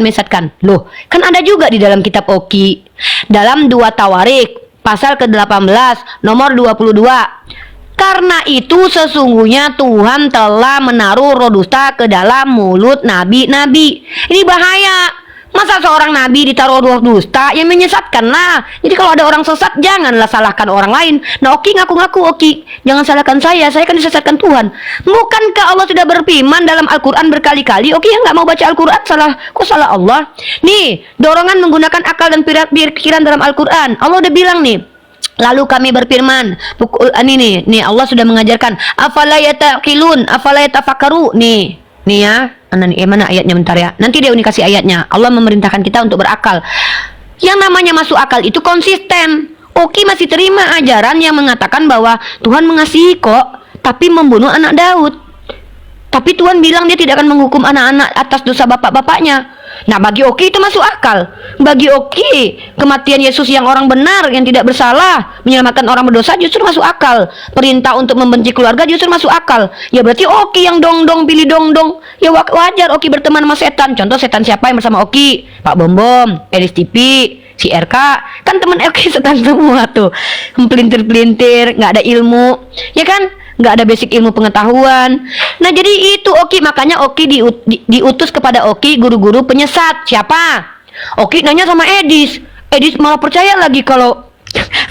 Loh, kan ada juga di dalam kitab Oki. Dalam 2 Tawarik pasal ke-18 nomor 22. Karena itu sesungguhnya Tuhan telah menaruh roh dusta ke dalam mulut nabi-nabi. Ini bahaya. Masa seorang nabi ditaruh roh dusta? Yang menyesatkan lah. Jadi kalau ada orang sesat, janganlah salahkan orang lain. Nah, Oki ngaku-ngaku, Oki, jangan salahkan saya kan disesatkan Tuhan. Bukankah Allah sudah berfirman dalam Al-Quran berkali-kali? Oki yang nggak mau baca Al-Quran salah. Kok salah Allah? Nih, dorongan menggunakan akal dan pikiran dalam Al-Quran. Allah udah bilang nih, lalu kami berfirman, nih Allah sudah mengajarkan, afala yataqilun, afala yatafakkaru. Nih ya, mana ayatnya bentar ya. Nanti dia Uni kasih ayatnya. Allah memerintahkan kita untuk berakal. Yang namanya masuk akal itu konsisten. Oki masih terima ajaran yang mengatakan bahwa Tuhan mengasihi kok, tapi membunuh anak Daud. Tapi Tuhan bilang dia tidak akan menghukum anak-anak atas dosa bapak-bapaknya. Nah, bagi Oki itu masuk akal. Bagi Oki, kematian Yesus yang orang benar, yang tidak bersalah, menyelamatkan orang berdosa justru masuk akal. Perintah untuk membenci keluarga justru masuk akal. Ya berarti Oki yang dong-dong pilih dong-dong. Ya wajar Oki berteman sama setan. Contoh setan siapa yang bersama Oki? Pak Bom Bom, Elis TV, si RK. Kan teman Oki setan semua tuh. Pelintir-pelintir, nggak ada ilmu. Ya kan? Nggak ada basic ilmu pengetahuan. Nah jadi itu Oki, makanya Oki diutus kepada Oki guru-guru penyesat. Siapa? Oki nanya sama Edis. Edis malah percaya lagi kalau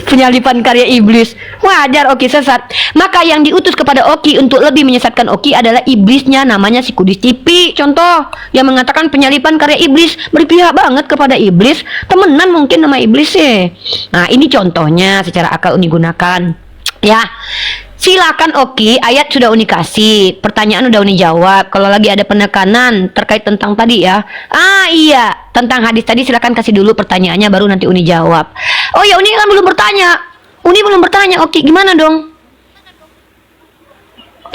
penyalipan karya iblis. Wajar Oki sesat. Maka yang diutus kepada Oki untuk lebih menyesatkan Oki adalah iblisnya, namanya si Kudis TV. Contoh yang mengatakan penyalipan karya iblis, berpihak banget kepada iblis. Temenan mungkin nama iblis ya. Nah ini contohnya secara akal Uni gunakan. Ya, silakan Oki, ayat sudah Uni kasih, pertanyaan udah Uni jawab. Kalau lagi ada penekanan terkait tentang tadi ya, iya, tentang hadis tadi silakan kasih dulu pertanyaannya, baru nanti Uni jawab. Oh ya, Uni kan belum bertanya. Uni belum bertanya, Oki gimana dong?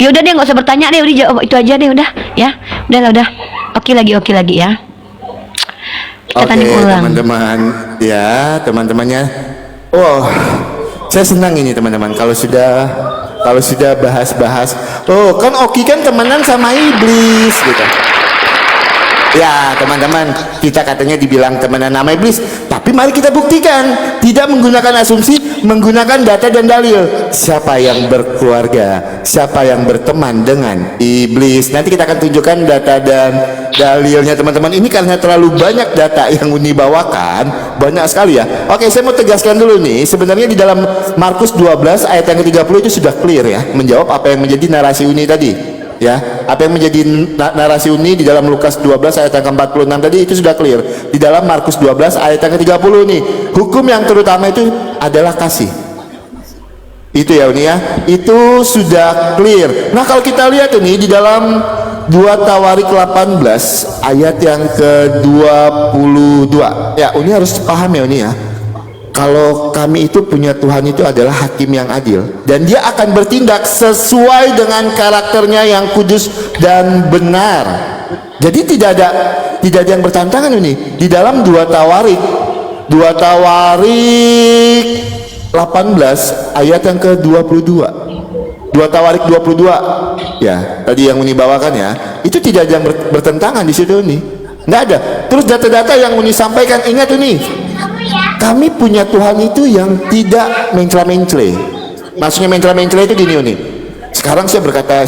Ya udah deh, nggak usah bertanya deh, Uni jawab itu aja deh, udah ya, udah. Oki lagi ya. Kita tanya ulang. Teman-teman, ya teman-temannya. Oh, saya senang ini teman-teman kalau sudah bahas-bahas. Oh kan Oki kan temenan sama iblis gitu. Ya teman-teman, kita katanya dibilang temenan sama iblis, tapi mari kita buktikan tidak menggunakan asumsi, menggunakan data dan dalil. Siapa yang berkeluarga, siapa yang berteman dengan iblis? Nanti kita akan tunjukkan data dan dalilnya teman-teman. Ini karena terlalu banyak data yang Uni bawakan, banyak sekali ya. Oke, saya mau tegaskan dulu nih, sebenarnya di dalam Markus 12 ayat yang ke-30 itu sudah clear ya, menjawab apa yang menjadi narasi Uni tadi. Ya, apa yang menjadi narasi Uni di dalam Lukas 12 ayat yang ke-46 tadi itu sudah clear. Di dalam Markus 12 ayat yang ke-30 nih, hukum yang terutama itu adalah kasih. Itu ya Uni ya, itu sudah clear. Nah kalau kita lihat ini di dalam 2 Tawarik 18 ayat yang ke-22 ya, Uni harus paham ya Uni ya, kalau kami itu punya Tuhan itu adalah hakim yang adil, dan dia akan bertindak sesuai dengan karakternya yang kudus dan benar. Jadi tidak ada yang bertentangan ini di dalam 2 Tawarik 18 ayat yang ke-22. 2 Tawarik 22 ya, tadi yang Uni bawakan ya, itu tidak ada yang bertentangan di situ nih, nggak ada. Terus data-data yang Uni sampaikan, ingat Uni, kami punya Tuhan itu yang tidak mencela-mencela. Maksudnya mencela-mencela itu gini Uni, sekarang saya berkata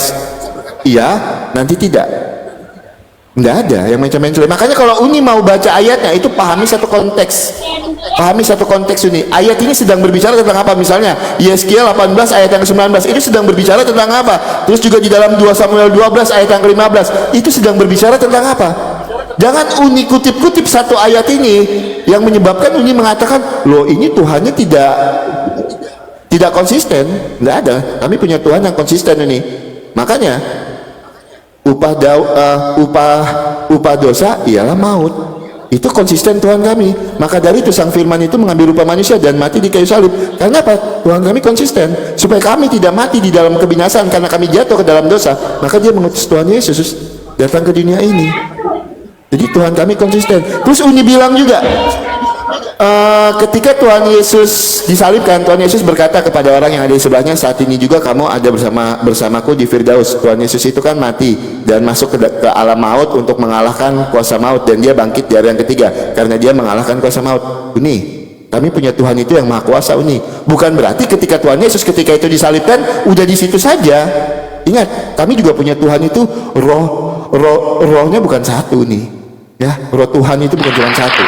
iya, nanti tidak. Nggak ada yang mencela-mencela. Makanya kalau Uni mau baca ayatnya itu pahami satu konteks. Pahami satu konteks Uni. Ayat ini sedang berbicara tentang apa? Misalnya Yeskiel 18 ayat yang ke-19 itu sedang berbicara tentang apa? Terus juga di dalam 2 Samuel 12 ayat yang ke-15 itu sedang berbicara tentang apa? Jangan Uni kutip-kutip satu ayat ini yang menyebabkan Uni mengatakan, loh ini Tuhannya tidak konsisten. Nggak ada. Kami punya Tuhan yang konsisten ini. Makanya upah dosa ialah maut. Itu konsisten Tuhan kami. Maka dari itu Sang Firman itu mengambil rupa manusia dan mati di kayu salib. Karena apa? Tuhan kami konsisten. Supaya kami tidak mati di dalam kebinasaan karena kami jatuh ke dalam dosa. Maka dia mengutus Tuhan Yesus datang ke dunia ini. Jadi Tuhan kami konsisten. Terus Uni bilang juga, ketika Tuhan Yesus disalibkan, Tuhan Yesus berkata kepada orang yang ada di sebelahnya, saat ini juga kamu ada bersamaku di Firdaus. Tuhan Yesus itu kan mati dan masuk ke alam maut untuk mengalahkan kuasa maut, dan dia bangkit di hari yang ketiga karena dia mengalahkan kuasa maut. Uni, kami punya Tuhan itu yang maha kuasa Uni. Bukan berarti ketika Tuhan Yesus ketika itu disalibkan udah di situ saja. Ingat, kami juga punya Tuhan itu rohnya bukan satu nih. Ya, roh Tuhan itu bukan cuma satu.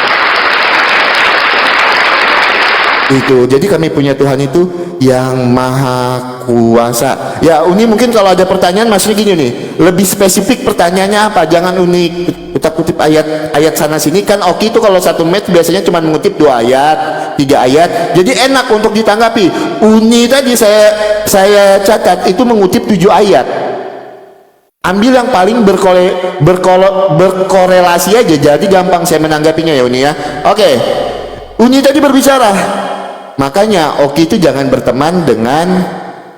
Itu. Jadi kami punya Tuhan itu yang maha kuasa. Ya, Uni mungkin kalau ada pertanyaan maksudnya gini nih, lebih spesifik pertanyaannya apa? Jangan Uni kutip ayat sana sini. Kan Oki itu kalau satu match biasanya cuma mengutip 2 ayat, 3 ayat. Jadi enak untuk ditanggapi. Uni tadi saya catat itu mengutip 7 ayat. Ambil yang paling berkorelasi aja, jadi gampang saya menanggapinya ya Uni ya. Oke, Uni tadi berbicara, makanya Oki itu jangan berteman dengan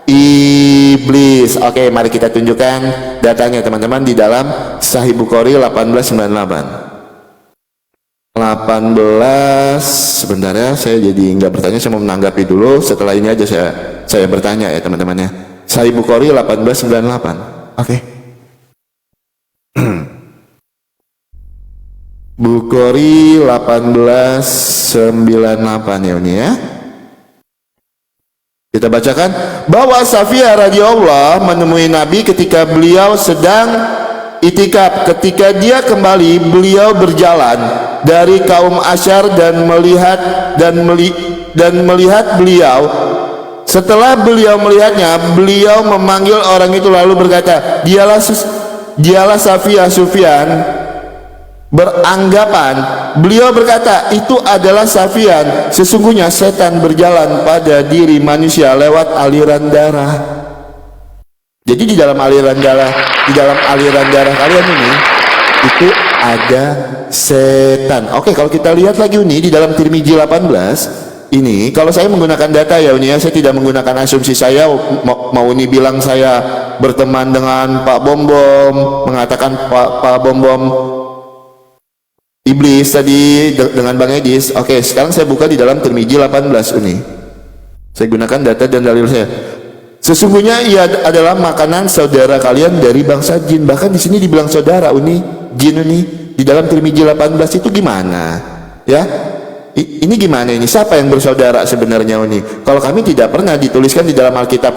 iblis. Oke, mari kita tunjukkan datanya teman-teman di dalam Sahih Bukhari 1898. 18. Sebentar ya, saya jadi nggak bertanya, saya mau menanggapi dulu. Setelah ini aja saya bertanya ya teman-teman ya. Sahih Bukhari 1898. Oke. Bukhari 1898 ya ini ya. Kita bacakan bahwa Safiyah radhiyallahu menemui Nabi ketika beliau sedang itikaf. Ketika dia kembali, beliau berjalan dari kaum Asyar dan melihat beliau. Setelah beliau melihatnya, beliau memanggil orang itu lalu berkata, dialah Safiyah. Sufyan beranggapan, beliau berkata, itu adalah Safyan. Sesungguhnya setan berjalan pada diri manusia lewat aliran darah. Jadi di dalam aliran darah kalian ini itu ada setan. Oke, kalau kita lihat lagi ini di dalam Tirmizi 18 ini, kalau saya menggunakan data ya ini ya, saya tidak menggunakan asumsi saya. Mau ini bilang saya berteman dengan Pak Bom Bom, mengatakan Pak Bom Bom iblis tadi dengan Bang Edis. Oke, sekarang saya buka di dalam Tirmizi 18 ini. Saya gunakan data dan dalil saya. Sesungguhnya ia adalah makanan saudara kalian dari bangsa jin. Bahkan di sini dibilang saudara Uni, jin Uni. Di dalam Tirmizi 18 itu gimana? Ya? Ini gimana ini? Siapa yang bersaudara sebenarnya Uni? Kalau kami tidak pernah dituliskan di dalam Alkitab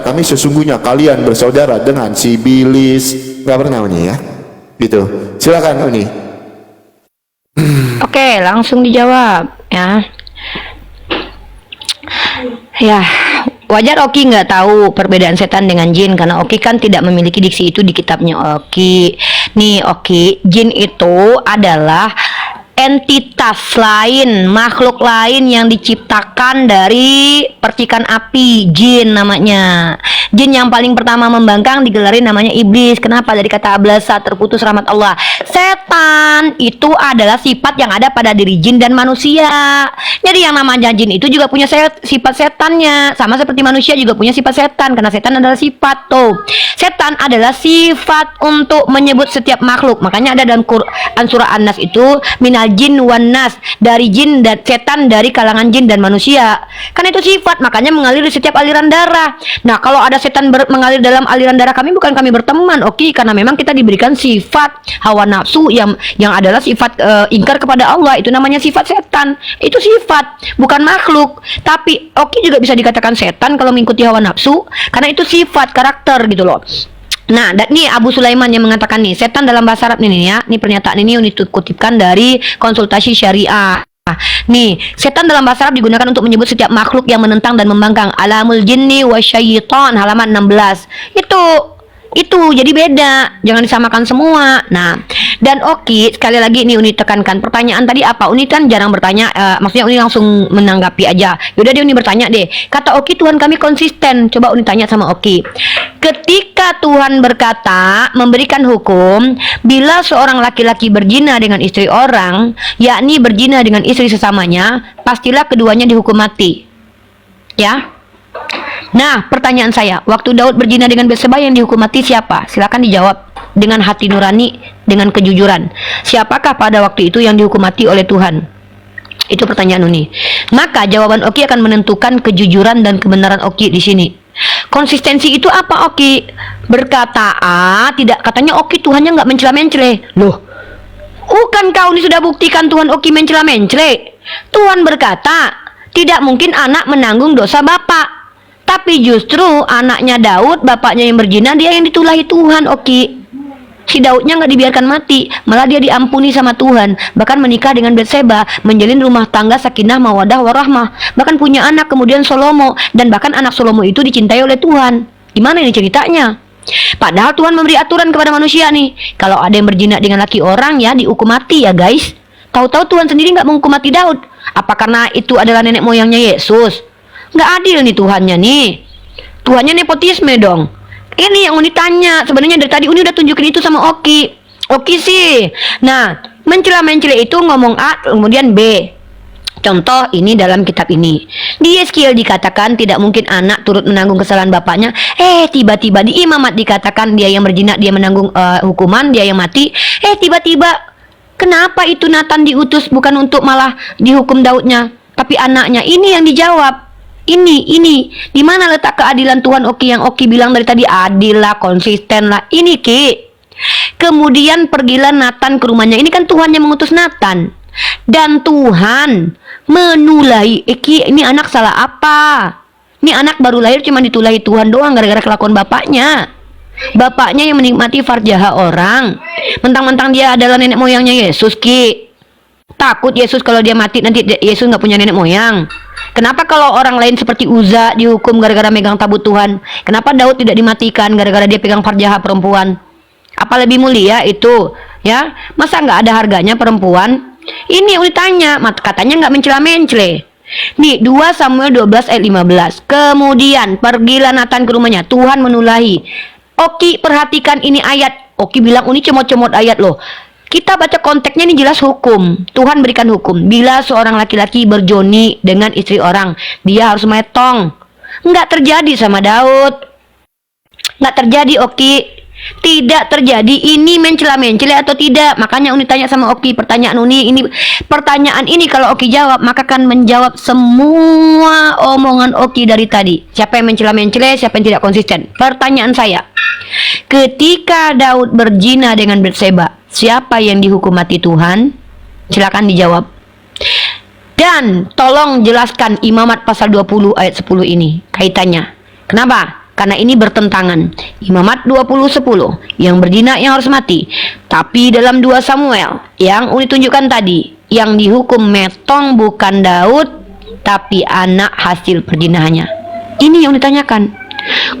kami, sesungguhnya kalian bersaudara dengan si Bilis. Gak pernah Uni ya? Gitu. Silakan Uni. Oke, langsung dijawab ya. Ya, wajar Oki nggak tahu perbedaan setan dengan jin karena Oki kan tidak memiliki diksi itu di kitabnya Oki. Nih Oki, jin itu adalah entitas lain, makhluk lain yang diciptakan dari percikan api, jin namanya. Jin yang paling pertama membangkang digelarin namanya iblis. Kenapa? Dari kata ablasa, terputus rahmat Allah. Setan itu adalah sifat yang ada pada diri jin dan manusia. Jadi yang namanya jin itu juga punya sifat setannya. Sama seperti manusia juga punya sifat setan, karena setan adalah sifat tuh. Setan adalah sifat untuk menyebut setiap makhluk. Makanya ada dalam Quran surah An-Nas itu minal jin wan nas, dari jin dan setan dari kalangan jin dan manusia. Kan itu sifat, makanya mengalir di setiap aliran darah. Nah, kalau ada setan mengalir dalam aliran darah kami, bukan kami berteman, oke, karena memang kita diberikan sifat hawa nafsu yang adalah sifat ingkar kepada Allah. Itu namanya sifat setan. Itu sifat, bukan makhluk. Tapi oke juga bisa dikatakan setan kalau mengikuti hawa nafsu, karena itu sifat karakter gitu loh. Nah, nih Abu Sulaiman yang mengatakan nih, setan dalam bahasa Arab nih ya, nih pernyataan ini kutipkan dari Konsultasi Syariah. Nih, setan dalam bahasa Arab digunakan untuk menyebut setiap makhluk yang menentang dan membangkang. Alamul jinni wasyaiton, halaman 16. Itu jadi beda, jangan disamakan semua. Nah, dan Oki sekali lagi ini Uni tekankan, pertanyaan tadi apa? Uni kan jarang bertanya, maksudnya Uni langsung menanggapi aja. Yaudah deh Uni bertanya deh. Kata Oki, Tuhan kami konsisten. Coba Uni tanya sama Oki. Ketika Tuhan berkata memberikan hukum, bila seorang laki-laki berzina dengan istri orang, yakni berzina dengan istri sesamanya, pastilah keduanya dihukum mati. Ya. Nah, pertanyaan saya, waktu Daud berzina dengan Batseba yang dihukum mati siapa? Silakan dijawab dengan hati nurani, dengan kejujuran. Siapakah pada waktu itu yang dihukum mati oleh Tuhan? Itu pertanyaan Uni. Maka jawaban Oki akan menentukan kejujuran dan kebenaran Oki di sini. Konsistensi itu apa Oki? Berkata A, tidak, katanya Oki Tuhannya nggak mencela-mencela. Loh, bukankah Uni sudah buktikan Tuhan Oki mencela-mencela? Tuhan berkata, tidak mungkin anak menanggung dosa bapak. Tapi justru anaknya Daud, bapaknya yang berzina, dia yang ditulahi Tuhan, Oki. Si Daudnya nggak dibiarkan mati, malah dia diampuni sama Tuhan. Bahkan menikah dengan Batseba, menjalin rumah tangga sakinah mawadah warahmah. Bahkan punya anak kemudian Salomo, dan bahkan anak Salomo itu dicintai oleh Tuhan. Gimana ini ceritanya? Padahal Tuhan memberi aturan kepada manusia nih, kalau ada yang berzina dengan laki orang ya dihukum mati ya guys. Tahu-tahu Tuhan sendiri nggak menghukum mati Daud. Apa karena itu adalah nenek moyangnya Yesus? Nggak adil nih Tuhannya nih. Tuhannya nepotisme dong. Ini yang Uni tanya. Sebenarnya dari tadi Uni udah tunjukin itu sama Oki. Oki sih. Nah, mencela-mencela itu ngomong A kemudian B. Contoh ini dalam kitab ini. Di Yeskiel dikatakan tidak mungkin anak turut menanggung kesalahan bapaknya. Tiba-tiba di Imamat dikatakan dia yang berzina dia menanggung hukuman, dia yang mati. Tiba-tiba Kenapa itu Nathan diutus bukan untuk malah dihukum Daudnya, tapi anaknya? Ini yang dijawab. Ini. Di mana letak keadilan Tuhan Oki yang Oki bilang dari tadi adil lah, konsisten lah. Ini Ki. Kemudian pergilah Nathan ke rumahnya. Ini kan Tuhan yang mengutus Nathan. Dan Tuhan menulahi. Ki, ini anak salah apa? Ini anak baru lahir cuma ditulahi Tuhan doang gara-gara kelakuan bapaknya. Bapaknya yang menikmati farjaha orang. Mentang-mentang dia adalah nenek moyangnya Yesus, Ki. Takut Yesus kalau dia mati nanti Yesus nggak punya nenek moyang. Kenapa kalau orang lain seperti Uza dihukum gara-gara megang tabut Tuhan? Kenapa Daud tidak dimatikan gara-gara dia pegang farjaha perempuan? Apa lebih mulia itu? Ya, masa nggak ada harganya perempuan? Ini yang ditanya, katanya nggak mencela-mencele. Nih 2 Samuel 12 ayat 15. Kemudian pergilah Nathan ke rumahnya. Tuhan menulahi. Oki perhatikan ini ayat. Oki bilang ini comot-comot ayat loh. Kita baca konteksnya, ini jelas hukum. Tuhan berikan hukum. Bila seorang laki-laki berjoni dengan istri orang, dia harus metong. Nggak terjadi sama Daud. Nggak terjadi, Oki. Tidak terjadi. Ini mencela-mencele atau tidak? Makanya Uni tanya sama Oki pertanyaan Uni. Ini pertanyaan ini kalau Oki jawab, maka akan menjawab semua omongan Oki dari tadi. Siapa yang mencela-mencele, siapa yang tidak konsisten. Pertanyaan saya, ketika Daud berzina dengan Batseba, siapa yang dihukum mati Tuhan? Silakan dijawab. Dan tolong jelaskan Imamat pasal 20 ayat 10 ini kaitannya. Kenapa? Karena ini bertentangan. Imamat 20:10 yang berzina yang harus mati. Tapi dalam 2 Samuel yang Uni tunjukkan tadi, yang dihukum metong bukan Daud, tapi anak hasil perzinahannya. Ini yang ditanyakan.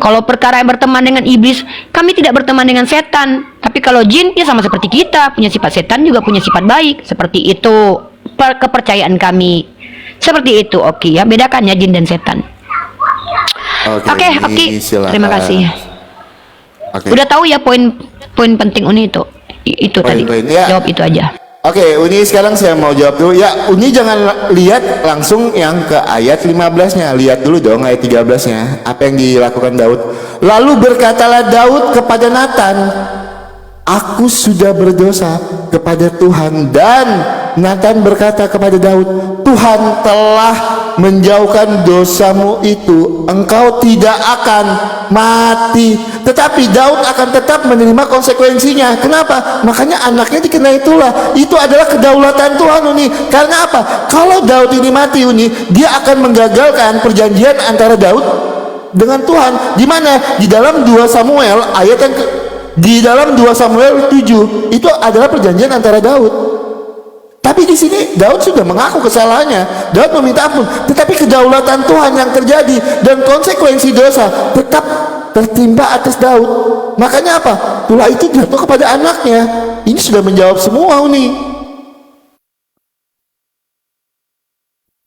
Kalau perkara yang berteman dengan iblis, kami tidak berteman dengan setan. Tapi kalau jin, ya sama seperti kita, punya sifat setan juga punya sifat baik. Seperti itu kepercayaan kami. Seperti itu, Oki ya. Bedakan ya jin dan setan. Oke. Terima kasih. Udah tahu ya poin penting Uni itu. Itu tadi. Ya. Jawab itu aja. Oke, Uni sekarang saya mau jawab dulu. Ya, Uni jangan lihat langsung yang ke ayat 15-nya. Lihat dulu dong ayat 13-nya. Apa yang dilakukan Daud? Lalu berkatalah Daud kepada Nathan, aku sudah berdosa kepada Tuhan. Dan Nathan berkata kepada Daud, Tuhan telah menjauhkan dosamu itu, engkau tidak akan mati. Tetapi Daud akan tetap menerima konsekuensinya. Kenapa? Makanya anaknya dikenai itulah. Itu adalah kedaulatan Tuhan, Uni. Karena apa? Kalau Daud ini mati, Uni, dia akan menggagalkan perjanjian antara Daud dengan Tuhan. Di mana? Di dalam 2 Samuel ayat yang di dalam 2 Samuel 7 itu adalah perjanjian antara Daud. Tapi di sini Daud sudah mengaku kesalahannya. Daud meminta ampun, tetapi kedaulatan Tuhan yang terjadi dan konsekuensi dosa tetap tertimpa atas Daud. Makanya apa? Tulah itu jatuh kepada anaknya. Ini sudah menjawab semua, Uni.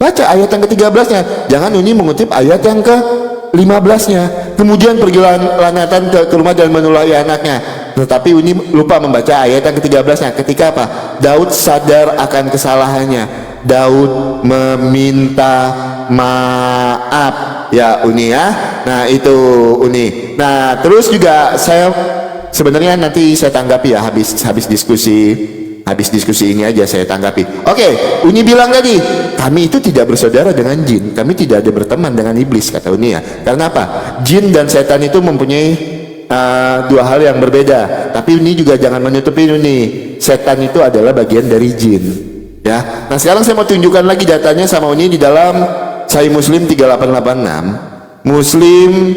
Baca ayat yang ke-13-nya. Jangan Uni mengutip ayat yang ke-15-nya. Kemudian pergilah Nathan ke rumah dan menulahi anaknya. Tetapi Uni lupa membaca ayat yang ke-13-nya. Ketika apa? Daud sadar akan kesalahannya. Daud meminta maaf. Ya, Uni ya. Nah, itu Uni. Nah, terus juga saya sebenarnya nanti saya tanggapi ya habis diskusi ini aja saya tanggapi. Oke, Uni bilang tadi, kami itu tidak bersaudara dengan jin. Kami tidak ada berteman dengan iblis, kata Uni ya. Karena apa? Jin dan setan itu mempunyai dua hal yang berbeda. Tapi Uni juga jangan menutupi Uni, setan itu adalah bagian dari jin ya. Nah sekarang saya mau tunjukkan lagi datanya sama Uni di dalam Sahih Muslim 3886. Muslim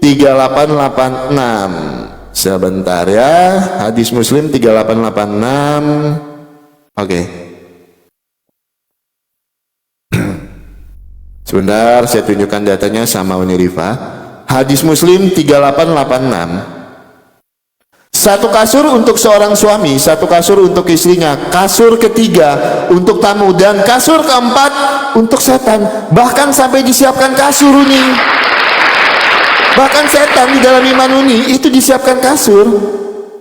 3886. Sebentar ya, hadis Muslim 3886. Oke. Sebentar saya tunjukkan datanya sama Uni Rifa. Hadis Muslim 3886. Satu kasur untuk seorang suami, satu kasur untuk istrinya, kasur ketiga untuk tamu, dan kasur keempat untuk setan. Bahkan sampai disiapkan kasur, Uni. Bahkan setan di dalam iman Uni itu disiapkan kasur.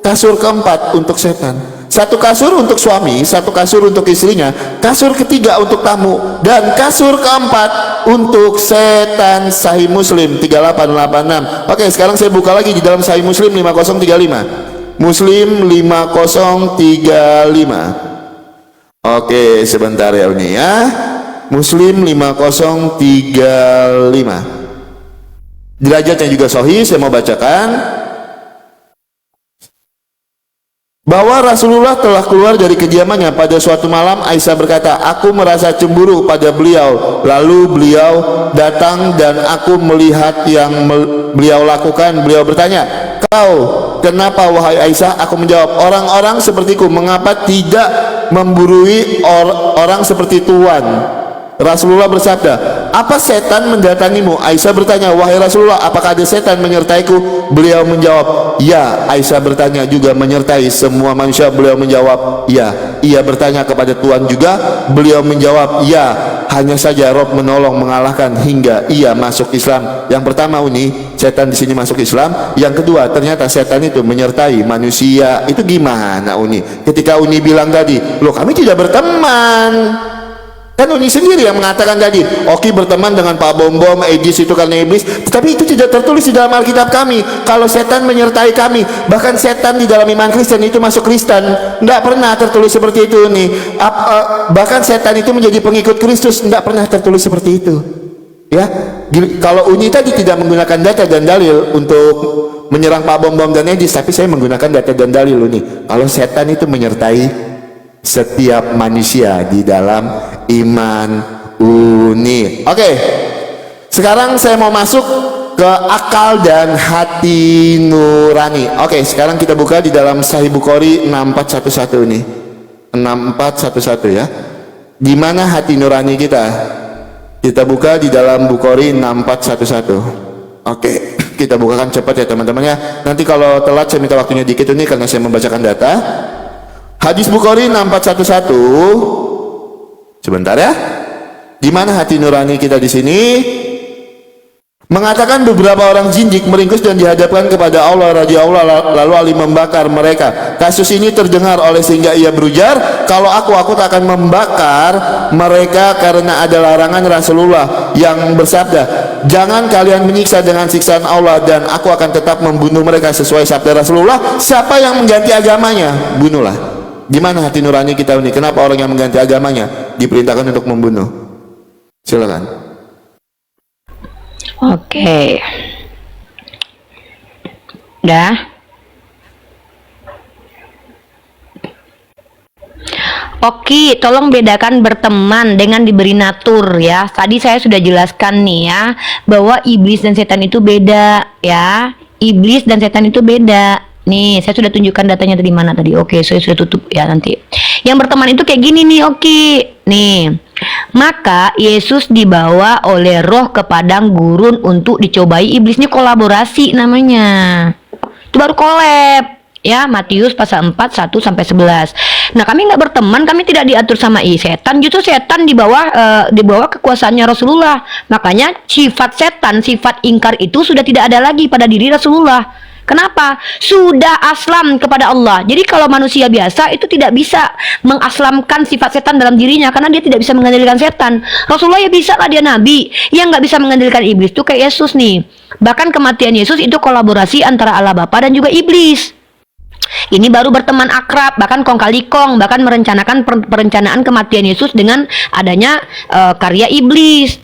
Kasur keempat untuk setan. Satu kasur untuk suami, satu kasur untuk istrinya, kasur ketiga untuk tamu, dan kasur keempat untuk setan. Sahih Muslim 3886. Oke, sekarang saya buka lagi di dalam Sahih Muslim 5035. Muslim 5035. Oke, sebentar ya Uni ya. Muslim 5035. Derajatnya juga sahih, saya mau bacakan. Bahwa Rasulullah telah keluar dari kediamannya pada suatu malam. Aisyah berkata, aku merasa cemburu pada beliau. Lalu beliau datang dan aku melihat yang beliau lakukan. Beliau bertanya, kau kenapa wahai Aisyah? Aku menjawab, orang-orang sepertiku mengapa tidak memburui orang seperti Tuan? Rasulullah bersabda, apa setan mendatangimu? Aisyah bertanya, wahai Rasulullah, apakah ada setan menyertaiku? Beliau menjawab, ya. Aisyah bertanya, juga menyertai semua manusia? Beliau menjawab, ya. Ia bertanya kepada Tuhan juga? Beliau menjawab, ya. Hanya saja Rob menolong mengalahkan hingga ia masuk Islam. Yang pertama Uni, setan di sini masuk Islam. Yang kedua, ternyata setan itu menyertai manusia. Itu gimana Uni? Ketika Uni bilang tadi, loh kami tidak berteman. Kan Uni sendiri yang mengatakan tadi, Oki berteman dengan Pak Bom Edis itu karena iblis. Tetapi itu tidak tertulis di dalam Alkitab kami. Kalau setan menyertai kami, bahkan setan di dalam iman Kristen itu masuk Kristen, tidak pernah tertulis seperti itu nih. Bahkan setan itu menjadi pengikut Kristus, tidak pernah tertulis seperti itu. Ya, kalau Uni tadi tidak menggunakan data dan dalil untuk menyerang Pak Bom dan Edis, tapi saya menggunakan data dan dalil Uni. Kalau setan itu menyertai setiap manusia di dalam iman Uni. Oke, sekarang saya mau masuk ke akal dan hati nurani. Oke, sekarang kita buka di dalam Sahih Bukhari 6411 ini. 6411 ya. Di mana hati nurani kita? Kita buka di dalam Bukhari 6411. Oke, kita bukakan cepat ya teman-teman ya. Nanti kalau telat saya minta waktunya dikit ini karena saya membacakan data. Hadis Bukhari 6411. Sebentar ya. Di mana hati nurani kita di sini? Mengatakan beberapa orang jinjik meringkus dan dihadapkan kepada Allah, Raja Allah, lalu Ali membakar mereka. Kasus ini terdengar oleh sehingga ia berujar, kalau aku tak akan membakar mereka karena ada larangan Rasulullah yang bersabda, jangan kalian menyiksa dengan siksaan Allah, dan aku akan tetap membunuh mereka sesuai sabda Rasulullah. Siapa yang mengganti agamanya, bunuhlah. Di mana hati nurani kita ini? Kenapa orang yang mengganti agamanya diperintahkan untuk membunuh? Silakan. Oke. Dah. Oke, tolong bedakan berteman dengan diberi natur ya. Tadi saya sudah jelaskan nih ya, bahwa iblis dan setan itu beda ya. Iblis dan setan itu beda. Nih, saya sudah tunjukkan datanya tadi mana tadi. Oke, saya sudah tutup ya nanti. Yang berteman itu kayak gini nih, oke. Nih. Maka Yesus dibawa oleh roh ke padang gurun untuk dicobai iblis. Ini kolaborasi namanya. Itu baru kolab. Ya, Matius pasal 4 1 sampai 11. Nah, kami nggak berteman, kami tidak diatur sama setan. Justru setan di bawah kekuasaannya Rasulullah. Makanya sifat setan, sifat ingkar itu sudah tidak ada lagi pada diri Rasulullah. Kenapa? Sudah aslam kepada Allah. Jadi kalau manusia biasa itu tidak bisa mengaslamkan sifat setan dalam dirinya, karena dia tidak bisa mengendalikan setan. Rasulullah ya bisa lah, dia nabi. Yang nggak bisa mengendalikan iblis itu kayak Yesus nih. Bahkan kematian Yesus itu kolaborasi antara Allah Bapa dan juga iblis. Ini baru berteman akrab, bahkan kong kali kong, bahkan merencanakan perencanaan kematian Yesus dengan adanya karya iblis.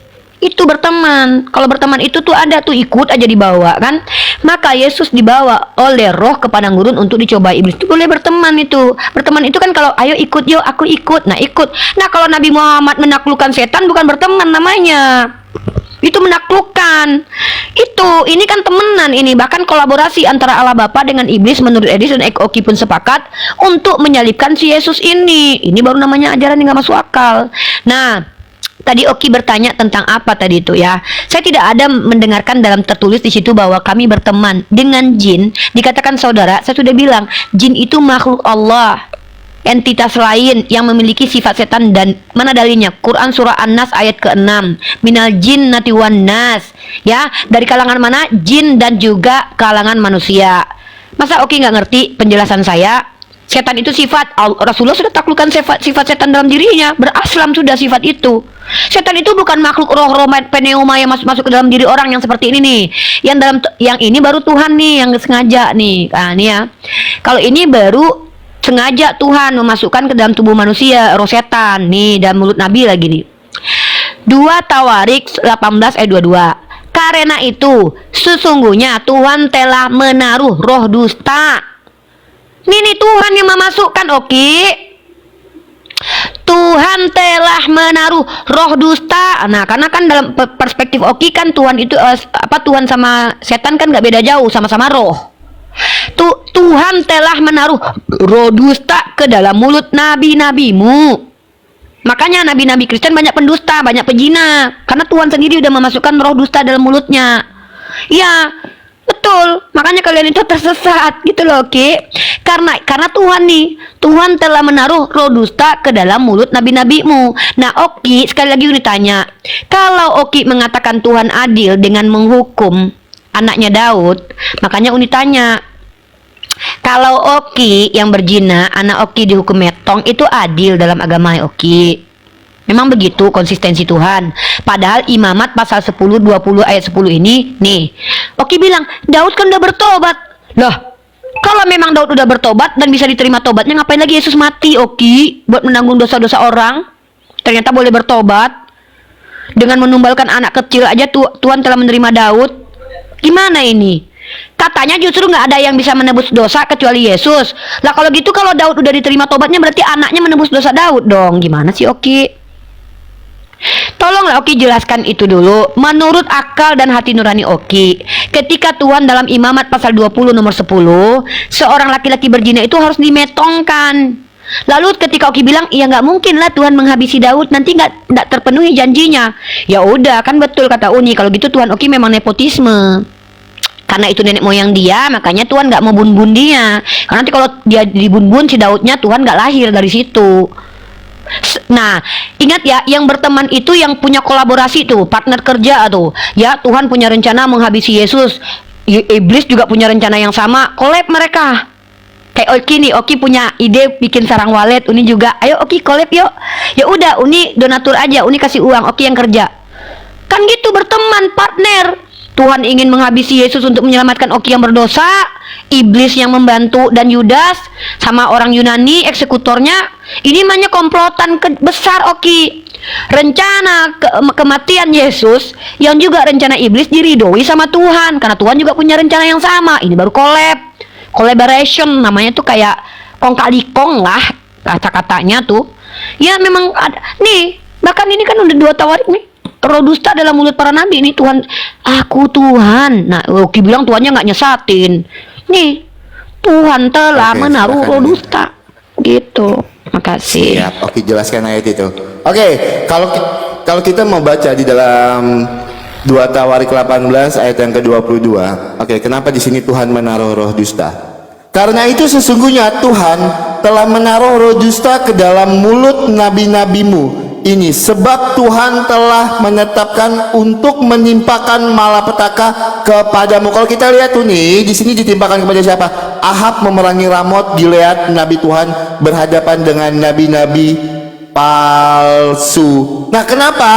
Itu berteman. Kalau berteman itu tuh ada tuh, ikut aja dibawa kan. Maka Yesus dibawa oleh roh ke padang gurun untuk dicoba iblis. Itu boleh berteman itu. Berteman itu kan kalau ayo ikut, yuk aku ikut. Nah ikut. Nah kalau Nabi Muhammad menaklukkan setan bukan berteman namanya. Itu menaklukkan. Ini kan temenan ini. Bahkan kolaborasi antara Allah Bapa dengan iblis menurut Edis dan Oki pun sepakat untuk menyalibkan si Yesus ini. Ini baru namanya ajaran yang gak masuk akal. Nah, tadi Oki bertanya tentang apa tadi itu ya. Saya tidak ada mendengarkan dalam tertulis di situ bahwa kami berteman dengan jin. Dikatakan saudara, saya sudah bilang, jin itu makhluk Allah, entitas lain yang memiliki sifat setan. Dan mana dalilnya? Quran surah An-Nas ayat ke-6. Minal jinnati wan nas. Ya, dari kalangan mana? Jin dan juga kalangan manusia. Masa Oki nggak ngerti penjelasan saya? Setan itu sifat. Rasulullah sudah taklukkan sifat setan dalam dirinya. Beraslam sudah sifat itu. Setan itu bukan makhluk roh pneuma yang masuk ke dalam diri orang yang seperti ini nih. Yang ini baru Tuhan nih yang sengaja nih. Nah, ini ya. Kalau ini baru sengaja Tuhan memasukkan ke dalam tubuh manusia roh setan. Nih, dalam mulut Nabi lagi nih. 2 Tawarik 18 ayat 22. Karena itu sesungguhnya Tuhan telah menaruh roh dusta. Nih Tuhan yang memasukkan, oke. Tuhan telah menaruh roh dusta. Nah, karena kan dalam perspektif Oki kan Tuhan itu Tuhan sama setan kan nggak beda jauh, sama-sama roh. Tuhan telah menaruh roh dusta ke dalam mulut nabi-nabimu. Makanya nabi-nabi Kristen banyak pendusta, banyak pejina, karena Tuhan sendiri udah memasukkan roh dusta dalam mulutnya. Ya, betul. Makanya kalian itu tersesat gitu loh, oke? Karena Tuhan nih, Tuhan telah menaruh roh dusta ke dalam mulut nabi-nabimu. Nah, Oki, sekali lagi Uni tanya, kalau Oki mengatakan Tuhan adil dengan menghukum anaknya Daud, makanya Uni tanya, kalau Oki yang berzina, anak Oki dihukum metong, itu adil dalam agama Oki? Memang begitu konsistensi Tuhan. Padahal Imamat pasal 10, 20 ayat 10 ini, nih, Oki bilang, Daud kan udah bertobat. Loh, kalau memang Daud udah bertobat dan bisa diterima tobatnya, ngapain lagi Yesus mati, Oki? Buat menanggung dosa-dosa orang? Ternyata boleh bertobat. Dengan menumbalkan anak kecil aja Tuhan telah menerima Daud. Gimana ini? Katanya justru nggak ada yang bisa menebus dosa kecuali Yesus. Lah kalau gitu, kalau Daud udah diterima tobatnya, berarti anaknya menebus dosa Daud dong. Gimana sih, Oki? Tolonglah Oki jelaskan itu dulu. Menurut akal dan hati nurani Oki, ketika Tuhan dalam Imamat pasal 20 nomor 10, seorang laki-laki berzina itu harus dimetongkan. Lalu ketika Oki bilang, ya nggak mungkin lah Tuhan menghabisi Daud, nanti nggak terpenuhi janjinya. Ya udah, kan betul kata Uni. Kalau gitu Tuhan Oki memang nepotisme. Karena itu nenek moyang dia, makanya Tuhan nggak mau bun-bun dia. Karena nanti kalau dia dibun-bun si Daudnya, Tuhan nggak lahir dari situ. Nah, ingat ya, yang berteman itu yang punya kolaborasi tuh, partner kerja tuh. Ya, Tuhan punya rencana menghabisi Yesus. Iblis juga punya rencana yang sama, collab mereka. Kayak Oki nih, Oki punya ide bikin sarang walet, Uni juga. Ayo Oki collab yuk. Ya udah, Uni donatur aja, Uni kasih uang, Oki yang kerja. Kan gitu, berteman, partner. Tuhan ingin menghabisi Yesus untuk menyelamatkan Oki yang berdosa, iblis yang membantu, dan Yudas sama orang Yunani eksekutornya. Ini namanya komplotan besar Oki. Rencana kematian Yesus yang juga rencana iblis diridhoi sama Tuhan, karena Tuhan juga punya rencana yang sama. Ini baru collaboration namanya tuh, kayak kong kali kong lah kata-katanya tuh. Ya memang ada. Nih, bahkan ini kan udah 2 Tawarik nih. Roh dusta dalam mulut para nabi. Ini Tuhan, aku Tuhan. Nah, Oki bilang Tuhannya nggak nyesatin. Nih, Tuhan telah menaruh roh dusta. Gitu. Makasih. Siap, Oki jelaskan ayat itu. Oke, kalau kita mau baca di dalam 2 Tawarik 18 ayat yang ke-22. Oke, kenapa di sini Tuhan menaruh roh dusta? Karena itu sesungguhnya Tuhan telah menaruh roh dusta ke dalam mulut nabi-nabimu. Ini sebab Tuhan telah menetapkan untuk menimpakan malapetaka kepadamu. Kalau kita lihat tuh nih, di sini ditimpakan kepada siapa? Ahab memerangi Ramot Gilead, nabi Tuhan berhadapan dengan nabi-nabi palsu. Nah, kenapa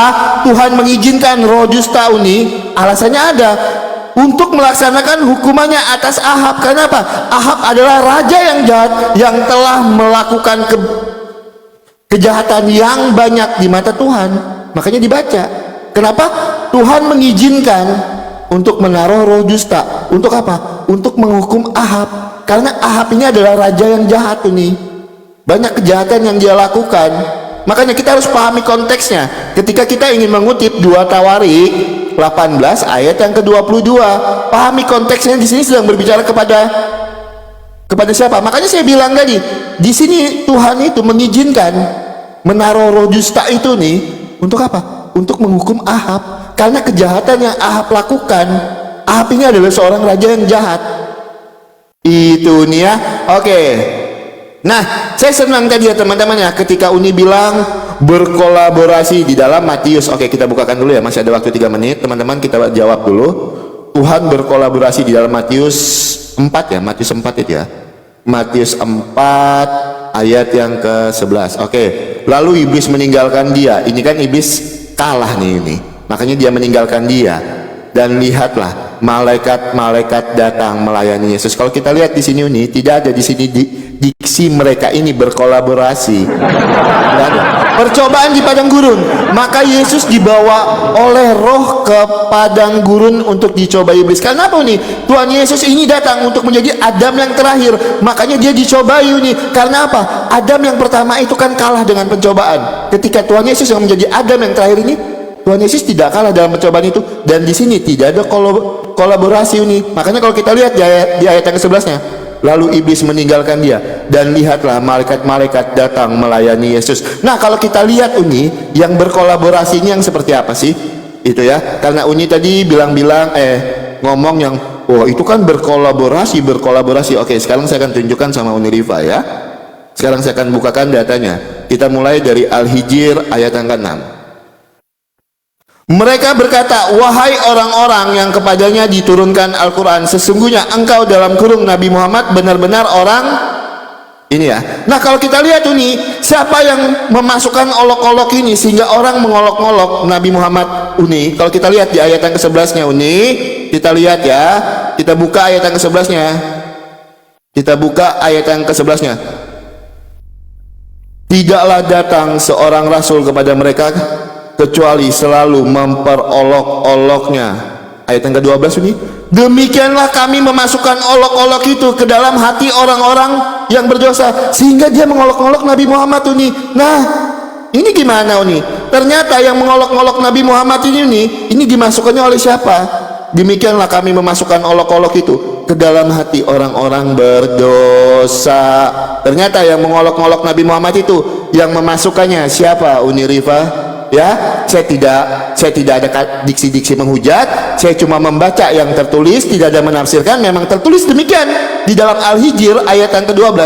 Tuhan mengizinkan roh dusta ini? Alasannya ada, untuk melaksanakan hukumannya atas Ahab. Kenapa? Ahab adalah raja yang jahat yang telah melakukan kejahatan yang banyak di mata Tuhan. Makanya dibaca, kenapa Tuhan mengizinkan untuk menaruh roh dusta. Untuk apa? Untuk menghukum Ahab. Karena Ahab ini adalah raja yang jahat ini. Banyak kejahatan yang dia lakukan. Makanya kita harus pahami konteksnya. Ketika kita ingin mengutip 2 Tawarik 18 ayat yang ke-22, pahami konteksnya. Di sini sedang berbicara kepada siapa? Makanya saya bilang tadi, di sini Tuhan itu mengizinkan menaruh roh dusta itu nih untuk apa? Untuk menghukum Ahab. Karena kejahatan yang Ahab lakukan. Ahab ini adalah seorang raja yang jahat. Itu nih ya. Oke. Nah, saya senang tadi ya teman-teman ya, ketika Uni bilang berkolaborasi di dalam Matius. Oke, kita bukakan dulu ya, masih ada waktu 3 menit. Teman-teman kita jawab dulu. Tuhan berkolaborasi di dalam Matius 4 ya, Matius 4 itu ya. Matius 4 ayat yang ke-11. Oke. Lalu iblis meninggalkan dia. Ini kan iblis kalah nih ini. Makanya dia meninggalkan dia. Dan lihatlah, malaikat-malaikat datang melayani Yesus. Kalau kita lihat di sini Uni, tidak ada di sini diksi mereka ini berkolaborasi. Tidak ada. Percobaan di padang gurun, maka Yesus dibawa oleh Roh ke padang gurun untuk dicoba iblis. Karena apa Uni? Tuhan Yesus ini datang untuk menjadi Adam yang terakhir, makanya dia dicobai Uni. Karena apa? Adam yang pertama itu kan kalah dengan pencobaan. Ketika Tuhan Yesus yang menjadi Adam yang terakhir ini, Tuhan Yesus tidak kalah dalam pencobaan itu, dan di sini tidak ada kolaborasi Uni. Makanya kalau kita lihat di ayat yang ke-11-nya, lalu iblis meninggalkan dia, dan lihatlah malaikat-malaikat datang melayani Yesus. Nah, kalau kita lihat Uni, yang berkolaborasi ini yang seperti apa sih? Itu ya, karena Uni tadi bilang-bilang ngomong yang itu kan berkolaborasi. Oke, sekarang saya akan tunjukkan sama Uni Riva ya. Sekarang saya akan bukakan datanya. Kita mulai dari Al-Hijr ayat yang ke-6. Mereka berkata, wahai orang-orang yang kepadanya diturunkan Al-Quran, sesungguhnya engkau dalam kurung Nabi Muhammad benar-benar orang ini ya. Nah, kalau kita lihat Uni, siapa yang memasukkan olok-olok ini sehingga orang mengolok-olok Nabi Muhammad Uni? Kalau kita lihat di ayat yang ke-11-nya Uni, kita lihat ya, kita buka ayat yang ke-11-nya. Kita buka ayat yang ke-11-nya. Tidaklah datang seorang rasul kepada mereka kecuali selalu memperolok-oloknya. Ayat yang ke-12 ini, demikianlah kami memasukkan olok-olok itu ke dalam hati orang-orang yang berdosa sehingga dia mengolok-olok Nabi Muhammad ini. Nah, ini gimana Uni? Ternyata yang mengolok-olok Nabi Muhammad ini dimasukkannya oleh siapa? Demikianlah kami memasukkan olok-olok itu ke dalam hati orang-orang berdosa. Ternyata yang mengolok-olok Nabi Muhammad itu yang memasukkannya siapa Uni Riva? Ya, saya tidak ada diksi-diksi menghujat, saya cuma membaca yang tertulis, tidak ada menafsirkan. Memang tertulis demikian di dalam Al-Hijr ayat yang ke-12.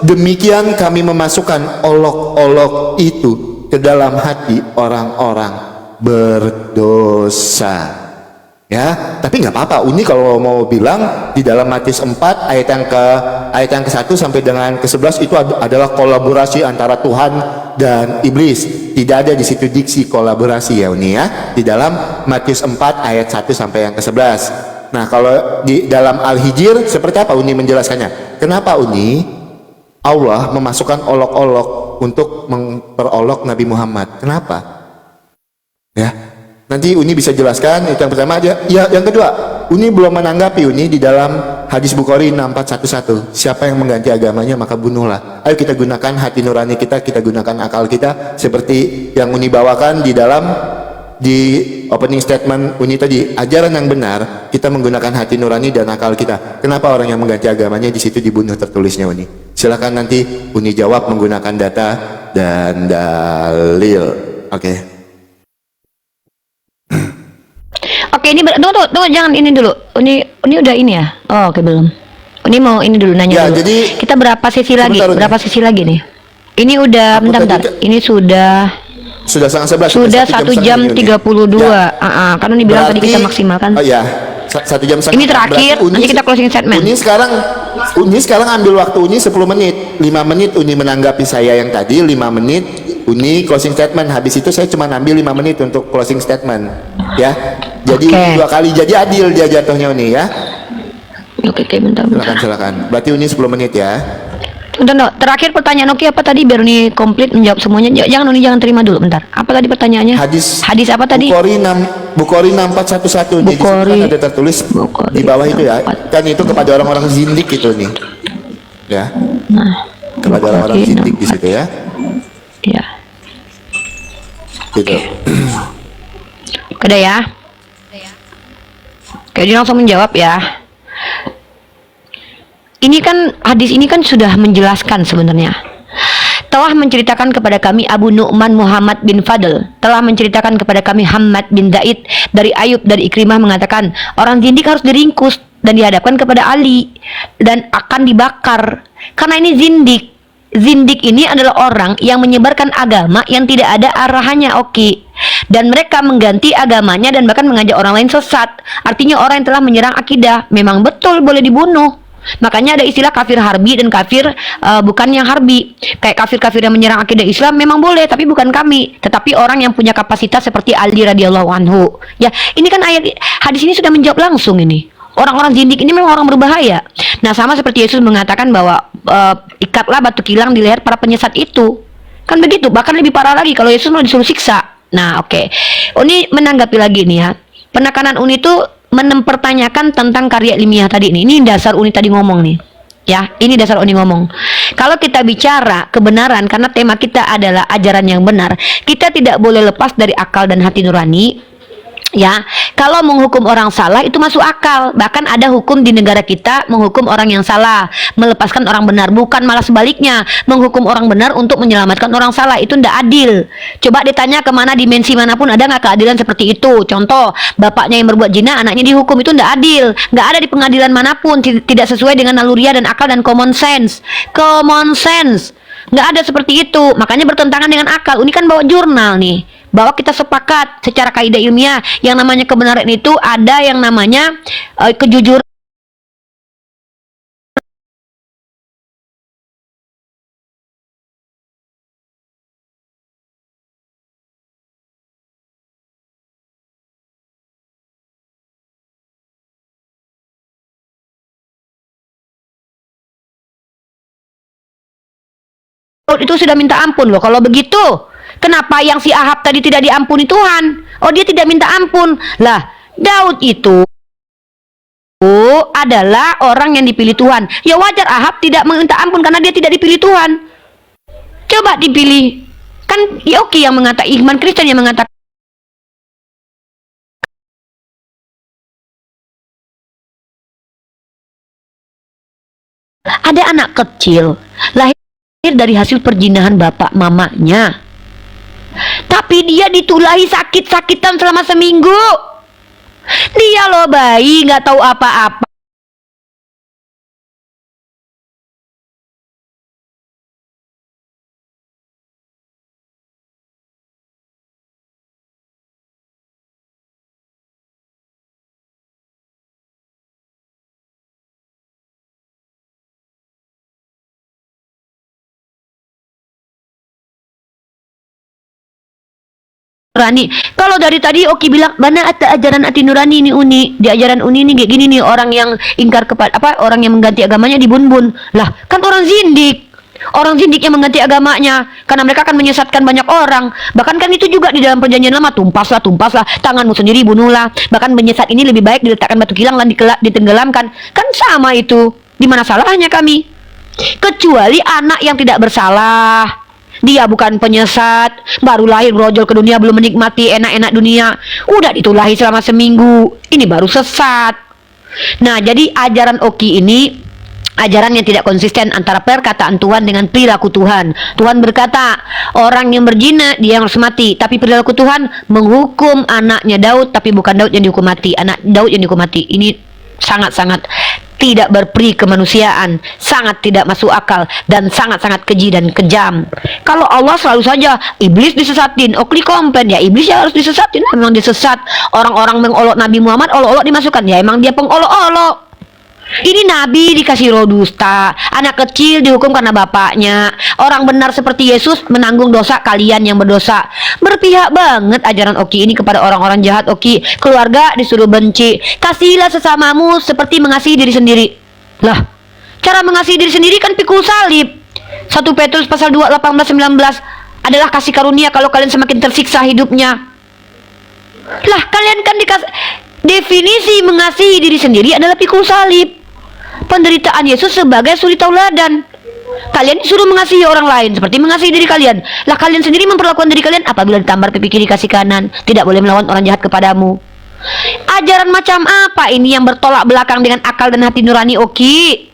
Demikian kami memasukkan olok-olok itu ke dalam hati orang-orang berdosa. Ya, tapi nggak apa-apa Uni kalau mau bilang di dalam Matius 4 ayat yang ke-1 sampai dengan ke-11 itu adalah kolaborasi antara Tuhan dan iblis. Tidak ada di situ diksi kolaborasi ya Uni ya, di dalam Matius 4 ayat 1 sampai yang ke-11. Nah, kalau di dalam Al-Hijr seperti apa Uni menjelaskannya? Kenapa Uni Allah memasukkan olok-olok untuk memperolok Nabi Muhammad? Kenapa? Ya, nanti Uni bisa jelaskan. Itu yang pertama aja. Ya, yang kedua, Uni belum menanggapi Uni di dalam hadis Bukhari 6411. Siapa yang mengganti agamanya maka bunuhlah. Ayo kita gunakan hati nurani kita gunakan akal kita seperti yang Uni bawakan di opening statement Uni tadi. Ajaran yang benar, kita menggunakan hati nurani dan akal kita. Kenapa orang yang mengganti agamanya di situ dibunuh tertulisnya Uni? Silakan nanti Uni jawab menggunakan data dan dalil. Oke. Oke, ini tunggu, jangan ini dulu. Ini udah ini ya? Oh, oke, belum. Ini mau ini dulu nanya Ya, dulu. jadi Kita berapa sesi lagi? sebentar, Berapa sesi lagi nih? Ini udah Aku bentar. tadi Ini sudah setengah 11. Sudah 1 jam setengah ini, Uni. 32. Ya. Karena dibilang tadi Berarti- kita maksimalkan. Oh ya, 1 jam setengah. Ini terakhir, Berarti nanti kita closing statement. Uni sekarang ambil waktu Uni 10 menit. 5 menit Uni menanggapi saya yang tadi, 5 menit Uni closing statement. Habis itu saya cuma ambil 5 menit untuk closing statement. Ya. Jadi Oke. 2 kali, jadi adil dia jatuhnya Uni ya. Oke, bentar. Silakan. Berarti Uni 10 menit ya. Bentar, terakhir pertanyaan Oki apa tadi biar Uni komplit menjawab semuanya. Jangan terima dulu bentar. Apa tadi pertanyaannya? Hadis apa tadi? Bukhari 6411 nih, di situ Bukhari. kan ada tertulis Bukhari di bawah itu ya. 64. Kan itu kepada orang-orang zindik itu nih. Ya. Nah, Kepada orang-orang Bukhari zindik di situ ya. Ya. Gitu. Oke deh ya. Oke, dia langsung menjawab ya. Hadis ini kan sudah menjelaskan sebenarnya. Telah menceritakan kepada kami Abu Nu'man Muhammad bin Fadl, telah menceritakan kepada kami Hamad bin Zaid dari Ayub dari Ikrimah mengatakan, orang zindik harus diringkus dan dihadapkan kepada Ali dan akan dibakar. Karena ini zindik. Zindik ini adalah orang yang menyebarkan agama yang tidak ada arahannya, Oki. Dan mereka mengganti agamanya dan bahkan mengajak orang lain sesat. Artinya orang yang telah menyerang akidah memang betul boleh dibunuh. Makanya ada istilah kafir harbi dan kafir bukan yang harbi. Kayak kafir-kafir yang menyerang akidah Islam memang boleh, tapi bukan kami, tetapi orang yang punya kapasitas seperti Ali radhiyallahu anhu. Ya, ini kan ayat hadis ini sudah menjawab langsung ini. Orang-orang zindik ini memang orang berbahaya. Nah, sama seperti Yesus mengatakan bahwa ikatlah batu kilang di leher para penyesat itu. Kan begitu, bahkan lebih parah lagi kalau Yesus mau disuruh siksa. Nah, oke. Uni menanggapi lagi nih ya. Penekanan Uni itu mempertanyakan tentang karya ilmiah tadi nih. Ini dasar Uni tadi ngomong nih. Ya, ini dasar Uni ngomong. Kalau kita bicara kebenaran, karena tema kita adalah ajaran yang benar, kita tidak boleh lepas dari akal dan hati nurani. Ya, kalau menghukum orang salah itu masuk akal. Bahkan ada hukum di negara kita menghukum orang yang salah, melepaskan orang benar. Bukan malah sebaliknya, menghukum orang benar untuk menyelamatkan orang salah. Itu tidak adil. Coba ditanya kemana dimensi manapun ada nggak keadilan seperti itu. Contoh, bapaknya yang berbuat zina, anaknya dihukum, itu tidak adil. Nggak ada di pengadilan manapun. Tidak sesuai dengan naluriah dan akal dan common sense. Common sense nggak ada seperti itu. Makanya bertentangan dengan akal. Ini kan bawa jurnal nih, bahwa kita sepakat secara kaidah ilmiah yang namanya kebenaran itu ada yang namanya kejujuran. Itu sudah minta ampun loh. Kalau begitu, kenapa yang si Ahab tadi tidak diampuni Tuhan? Oh, dia tidak minta ampun. Lah, Daud itu adalah orang yang dipilih Tuhan. Ya wajar Ahab tidak minta ampun karena dia tidak dipilih Tuhan. Coba dipilih. Kan ya oke, yang mengatakan iman Kristen yang mengatakan ada anak kecil lahir dari hasil perjinahan bapak mamanya, tapi dia ditulahi sakit-sakitan selama seminggu. Dia loh bayi, nggak tahu apa-apa. Nurani. Kalau dari tadi Oki bilang mana ada ajaran hati nurani ini Uni. Di ajaran Uni ini kayak gini nih, orang yang ingkar kepada orang yang mengganti agamanya dibun-bun. Lah, kan orang zindik. Orang zindik yang mengganti agamanya karena mereka akan menyesatkan banyak orang. Bahkan kan itu juga di dalam perjanjian lama, tumpaslah tanganmu sendiri, bunuhlah. Bahkan menyesat ini lebih baik diletakkan batu kilang dan ditenggelamkan. Kan sama itu. Di mana salahnya kami? Kecuali anak yang tidak bersalah. Dia bukan penyesat, baru lahir brojol ke dunia, belum menikmati enak-enak dunia, udah ditulahi selama seminggu. Ini baru sesat. Nah, jadi ajaran Oki ini ajaran yang tidak konsisten antara perkataan Tuhan dengan perilaku Tuhan. Tuhan berkata, orang yang berzina dia harus mati. Tapi perilaku Tuhan menghukum anaknya Daud, tapi bukan Daud yang dihukum mati, anak Daud yang dihukum mati. Ini sangat-sangat tidak berperi kemanusiaan, sangat tidak masuk akal, dan sangat-sangat keji dan kejam. Kalau Allah selalu saja iblis disesatin, Okli komplain, ya iblis ya harus disesatin, memang disesat. Orang-orang mengolok Nabi Muhammad, olok-olok dimasukkan, ya emang dia pengolok-olok. Ini Nabi dikasih roh dusta, anak kecil dihukum karena bapaknya. Orang benar seperti Yesus menanggung dosa kalian yang berdosa. Berpihak banget ajaran Oki ini kepada orang-orang jahat. Oki, keluarga disuruh benci. Kasihilah sesamamu seperti mengasihi diri sendiri. Lah, cara mengasihi diri sendiri kan pikul salib. 1 Petrus pasal 2 18-19 adalah kasih karunia kalau kalian semakin tersiksa hidupnya. Lah, kalian kan dikasih definisi mengasihi diri sendiri adalah pikul salib. Penderitaan Yesus sebagai suri tauladan. Kalian disuruh mengasihi orang lain seperti mengasihi diri kalian. Lah, kalian sendiri memperlakukan diri kalian apabila ditampar pipi kiri kasih kanan. Tidak boleh melawan orang jahat kepadamu. Ajaran macam apa ini yang bertolak belakang dengan akal dan hati nurani Oki?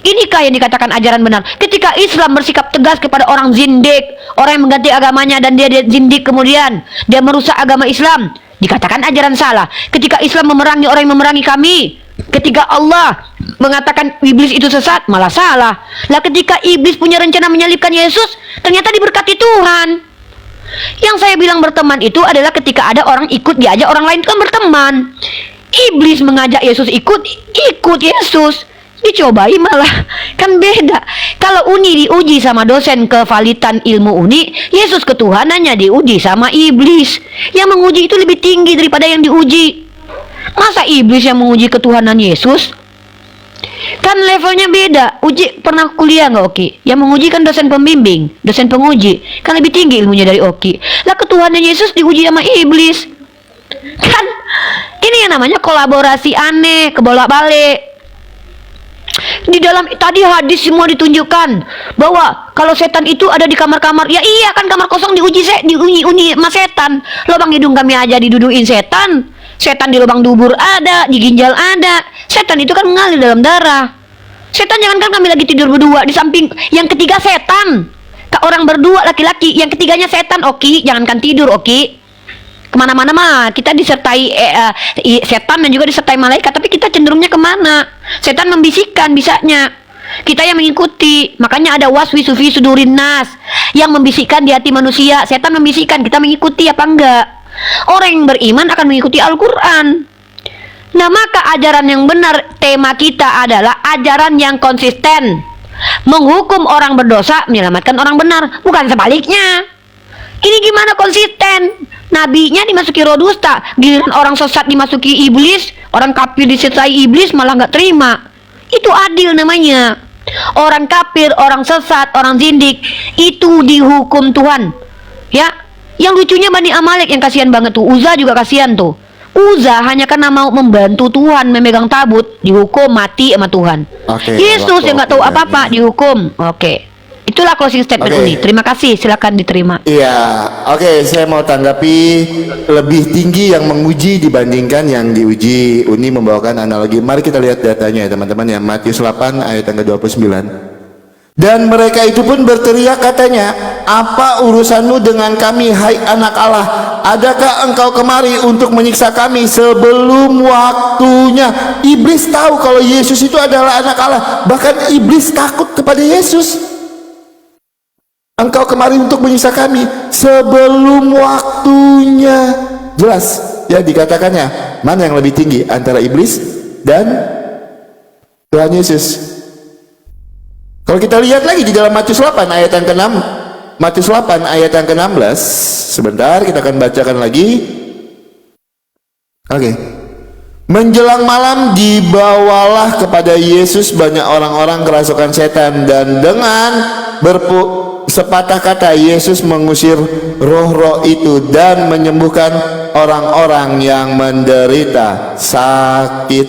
Inikah yang dikatakan ajaran benar? Ketika Islam bersikap tegas kepada orang zindik, orang yang mengganti agamanya dan dia zindik, kemudian dia merusak agama Islam, dikatakan ajaran salah. Ketika Islam memerangi orang yang memerangi kami, ketika Allah mengatakan iblis itu sesat, malah salah. Lah, ketika iblis punya rencana menyalibkan Yesus, ternyata diberkati Tuhan. Yang saya bilang berteman itu adalah ketika ada orang ikut diajak orang lain, itu kan berteman. Iblis mengajak Yesus ikut Yesus. Dicobai malah kan beda. Kalau Uni diuji sama dosen kevalitan ilmu Uni, Yesus ketuhanannya diuji sama iblis. Yang menguji itu lebih tinggi daripada yang diuji. Masa iblis yang menguji ketuhanan Yesus? Kan levelnya beda. Uji pernah kuliah nggak Oki? Yang menguji kan dosen pembimbing, dosen penguji. Kan lebih tinggi ilmunya dari Oki. Lah ketuhanan Yesus diuji sama iblis. Kan ini yang namanya kolaborasi aneh, kebolak-balik. Di dalam tadi hadis semua ditunjukkan bahwa kalau setan itu ada di kamar-kamar. Ya iya kan, kamar kosong diuji sama setan. Lubang hidung kami aja diduduin setan. Setan di lubang dubur ada, di ginjal ada. Setan itu kan mengalir dalam darah. Setan jangankan kami lagi tidur berdua, di samping yang ketiga setan. Orang berdua laki-laki, yang ketiganya setan. Oki, jangankan tidur Oki. Kemana-mana mah kita disertai setan dan juga disertai malaikat, tapi kita cenderungnya kemana? Setan membisikkan bisanya, kita yang mengikuti. Makanya ada waswisu fi sudurin nas, yang membisikkan di hati manusia. Setan membisikkan, kita mengikuti apa enggak? Orang yang beriman akan mengikuti Al-Quran. Nah maka ajaran yang benar, tema kita adalah ajaran yang konsisten, menghukum orang berdosa, menyelamatkan orang benar, bukan sebaliknya. Ini gimana konsisten? Nabinya dimasuki roh dusta, giliran orang sesat dimasuki iblis, orang kafir disertai iblis malah nggak terima. Itu adil namanya. Orang kafir, orang sesat, orang zindik itu dihukum Tuhan. Ya, yang lucunya Bani Amalek yang kasihan banget tuh. Uza juga kasihan tuh. Uza hanya karena mau membantu Tuhan memegang tabut, dihukum mati sama Tuhan. Yesus yang nggak tahu apa-apa dihukum. Itulah closing statement Uni. Terima kasih, silakan diterima. Iya, saya mau tanggapi lebih tinggi yang menguji dibandingkan yang diuji. Uni membawakan analogi. Mari kita lihat datanya ya teman-teman ya. Matius 8 ayat yang ke-29. Dan mereka itu pun berteriak katanya, apa urusanmu dengan kami hai anak Allah? Adakah engkau kemari untuk menyiksa kami sebelum waktunya? Iblis tahu kalau Yesus itu adalah anak Allah. Bahkan iblis takut kepada Yesus. Engkau kemari untuk menyiksa kami sebelum waktunya. Jelas ya dikatakannya, mana yang lebih tinggi antara iblis dan Tuhan Yesus. Kalau kita lihat lagi di dalam Matius 8 ayat yang ke-6, Matius 8 ayat yang ke-16, sebentar kita akan bacakan lagi. Menjelang malam dibawalah kepada Yesus banyak orang-orang kerasukan setan, dan dengan sepatah kata Yesus mengusir roh-roh itu dan menyembuhkan orang-orang yang menderita sakit.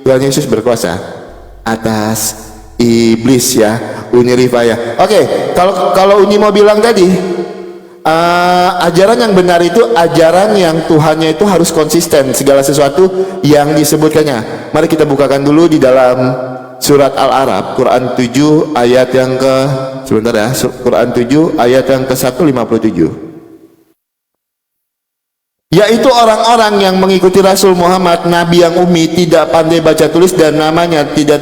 Tuhan Yesus berkuasa atas iblis ya, Uni Rifaya. Kalau Uni mau bilang tadi, ajaran yang benar itu ajaran yang Tuhannya itu harus konsisten segala sesuatu yang disebutkannya. Mari kita bukakan dulu di dalam surat Al-A'raf, Quran 7 ayat yang ke Quran 7 ayat yang ke-157. Yaitu orang-orang yang mengikuti Rasul Muhammad, Nabi yang ummi, tidak pandai baca tulis, dan namanya tidak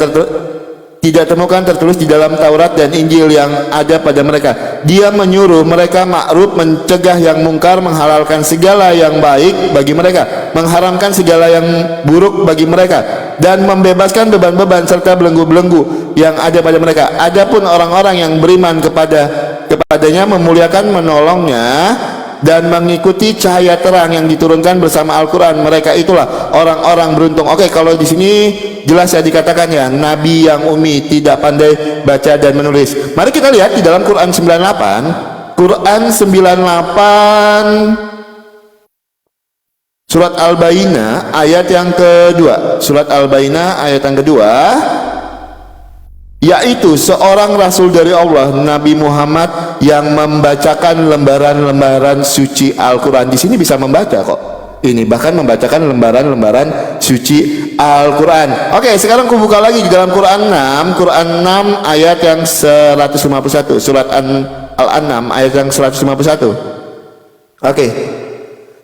temukan tertulis di dalam Taurat dan Injil yang ada pada mereka. Dia menyuruh mereka ma'ruf, mencegah yang mungkar, menghalalkan segala yang baik bagi mereka, mengharamkan segala yang buruk bagi mereka, dan membebaskan beban-beban serta belenggu-belenggu yang ada pada mereka. Adapun orang-orang yang beriman kepadanya, memuliakan, menolongnya, dan mengikuti cahaya terang yang diturunkan bersama Al-Quran, mereka itulah orang-orang beruntung. Kalau di sini jelas ya dikatakan ya, Nabi yang ummi, tidak pandai baca dan menulis. Mari kita lihat di dalam Quran 98, surat Al-Bayyinah ayat yang kedua. Surat Al-Bayyinah ayat yang kedua, yaitu seorang rasul dari Allah, Nabi Muhammad, yang membacakan lembaran-lembaran suci Al-Quran. Di sini bisa membaca kok. Ini bahkan membacakan lembaran-lembaran suci Al-Quran. Sekarang aku buka lagi di dalam Quran 6 ayat yang 151. Surat Al-An'am ayat yang 151.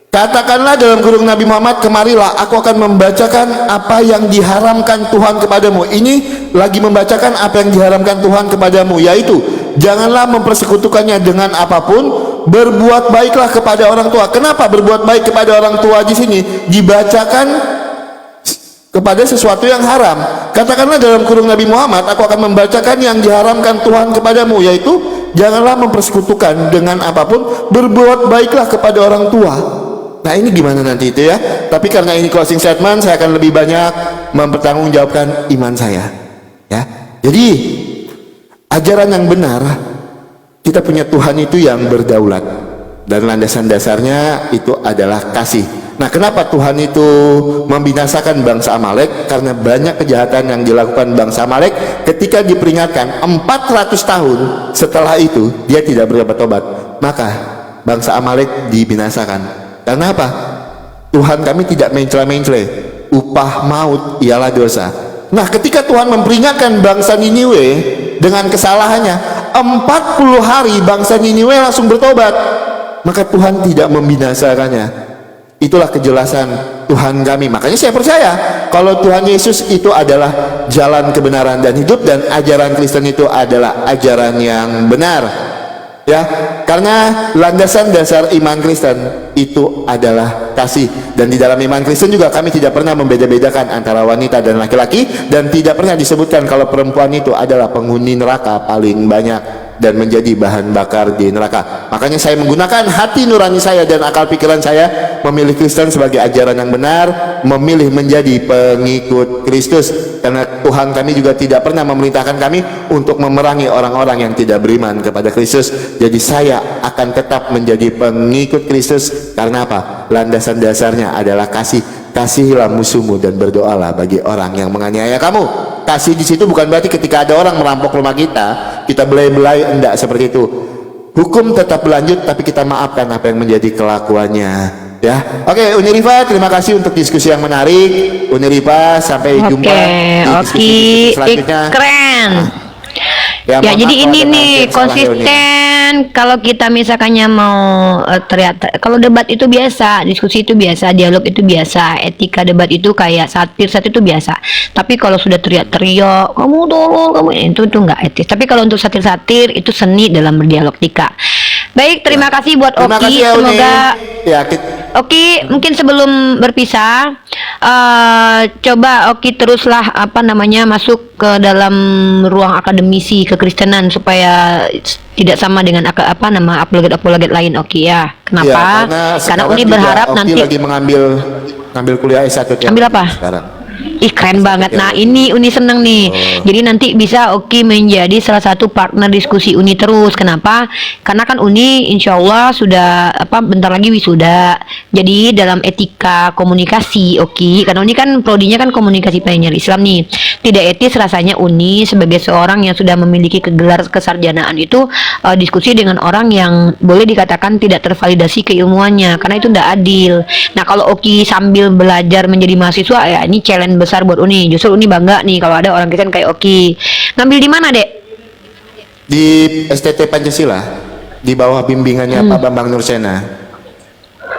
Katakanlah dalam kurung Nabi Muhammad, kemarilah aku akan membacakan apa yang diharamkan Tuhan kepadamu. Ini lagi membacakan apa yang diharamkan Tuhan kepadamu, yaitu janganlah mempersekutukannya dengan apapun, berbuat baiklah kepada orang tua. Kenapa berbuat baik kepada orang tua di sini dibacakan kepada sesuatu yang haram. Katakanlah dalam kurung Nabi Muhammad, aku akan membacakan yang diharamkan Tuhan kepadamu, yaitu janganlah mempersekutukan dengan apapun, berbuat baiklah kepada orang tua. Nah ini gimana nanti itu ya. Tapi karena ini closing statement, saya akan lebih banyak mempertanggungjawabkan iman saya ya. Jadi ajaran yang benar, kita punya Tuhan itu yang berdaulat, dan landasan dasarnya itu adalah kasih. Nah kenapa Tuhan itu membinasakan bangsa Amalek? Karena banyak kejahatan yang dilakukan bangsa Amalek. Ketika diperingatkan 400 tahun setelah itu dia tidak bertobat, maka bangsa Amalek dibinasakan. Karena apa? Tuhan kami tidak mencela-mencela, upah maut ialah dosa. Nah ketika Tuhan memperingatkan bangsa Niniwe dengan kesalahannya, 40 hari bangsa Niniwe langsung bertobat, maka Tuhan tidak membinasakannya. Itulah kejelasan Tuhan kami. Makanya saya percaya kalau Tuhan Yesus itu adalah jalan kebenaran dan hidup, dan ajaran Kristen itu adalah ajaran yang benar ya, karena landasan dasar iman Kristen itu adalah kasih. Dan di dalam iman Kristen juga kami tidak pernah membeda-bedakan antara wanita dan laki-laki, dan tidak pernah disebutkan kalau perempuan itu adalah penghuni neraka paling banyak dan menjadi bahan bakar di neraka. Makanya saya menggunakan hati nurani saya dan akal pikiran saya memilih Kristen sebagai ajaran yang benar, memilih menjadi pengikut Kristus, karena Tuhan kami juga tidak pernah memerintahkan kami untuk memerangi orang-orang yang tidak beriman kepada Kristus. Jadi saya akan tetap menjadi pengikut Kristus. Karena apa? Landasan dasarnya adalah kasih. Kasihilah musuhmu dan berdoalah bagi orang yang menganiaya kamu. Kasih di situ bukan berarti ketika ada orang merampok rumah kita belai-belai, enggak seperti itu. Hukum tetap berlanjut, tapi kita maafkan apa yang menjadi kelakuannya ya. Oke, Uni Rifa, terima kasih untuk diskusi yang menarik. Uni Rifa, sampai jumpa di diskusi selanjutnya. Keren. Ya, mohon jadi maaf ini kalau ada nih yang salah, konsisten. Kalau kita misalkannya mau teriak, kalau debat itu biasa, diskusi itu biasa, dialog itu biasa, etika debat itu kayak satir itu biasa. Tapi kalau sudah teriak-teriak, kamu tolong, kamu itu nggak etis. Tapi kalau untuk satir itu seni dalam berdialog, Tika. Baik, terima kasih buat Terima Oki. kasih ya, Uni. Semoga Ya, Oki, mungkin sebelum berpisah, coba Oki teruslah masuk ke dalam ruang akademisi kekristenan supaya tidak sama dengan apologet lain, Oki ya. Kenapa? Ya, karena Uni juga berharap Oki nanti lagi mengambil kuliah S1 ya. Ambil apa? Sekarang. Ih, keren banget. Nah, ini Uni seneng nih. Jadi nanti bisa Oki menjadi salah satu partner diskusi Uni terus. Kenapa? Karena kan Uni insya Allah sudah bentar lagi wisuda. Jadi dalam etika komunikasi Oki, karena Uni kan prodinya kan komunikasi pelajar Islam nih. Tidak etis rasanya Uni sebagai seorang yang sudah memiliki gelar kesarjanaan itu diskusi dengan orang yang boleh dikatakan tidak tervalidasi keilmuannya, karena itu tidak adil. Nah, kalau Oki sambil belajar menjadi mahasiswa, ya ini challenge besar buat Uni. Justru Uni bangga nih kalau ada orang Kristen kayak Oki. Ngambil di mana, Dek? Di STT Pancasila, di bawah bimbingannya Pak Bambang Nursena.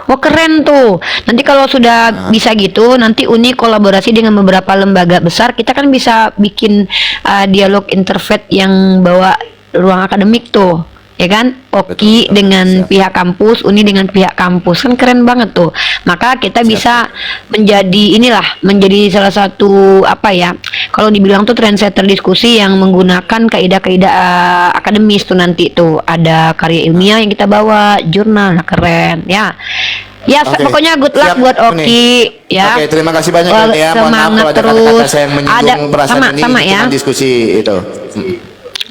Wah, keren tuh. Nanti kalau sudah bisa gitu, nanti Uni kolaborasi dengan beberapa lembaga besar, kita kan bisa bikin dialog interfaith yang bawa ruang akademik tuh, ya kan? Oki Betul, dengan siap. pihak kampus, Uni dengan pihak kampus, kan keren banget tuh. Maka kita bisa menjadi salah satu kalau dibilang tuh trendsetter diskusi yang menggunakan kaidah-kaidah akademis tuh. Nanti tuh ada karya ilmiah yang kita bawa, jurnal. Nah, keren ya. Ya, Oke. pokoknya good luck Siap, buat Uni. Oki ya. Oke, terima kasih banyak Wah, ya. Mohon maaf semangat kalau ada terus. kata-kata saya yang menyinggung perasaan ini. sama ya. Cuma diskusi itu.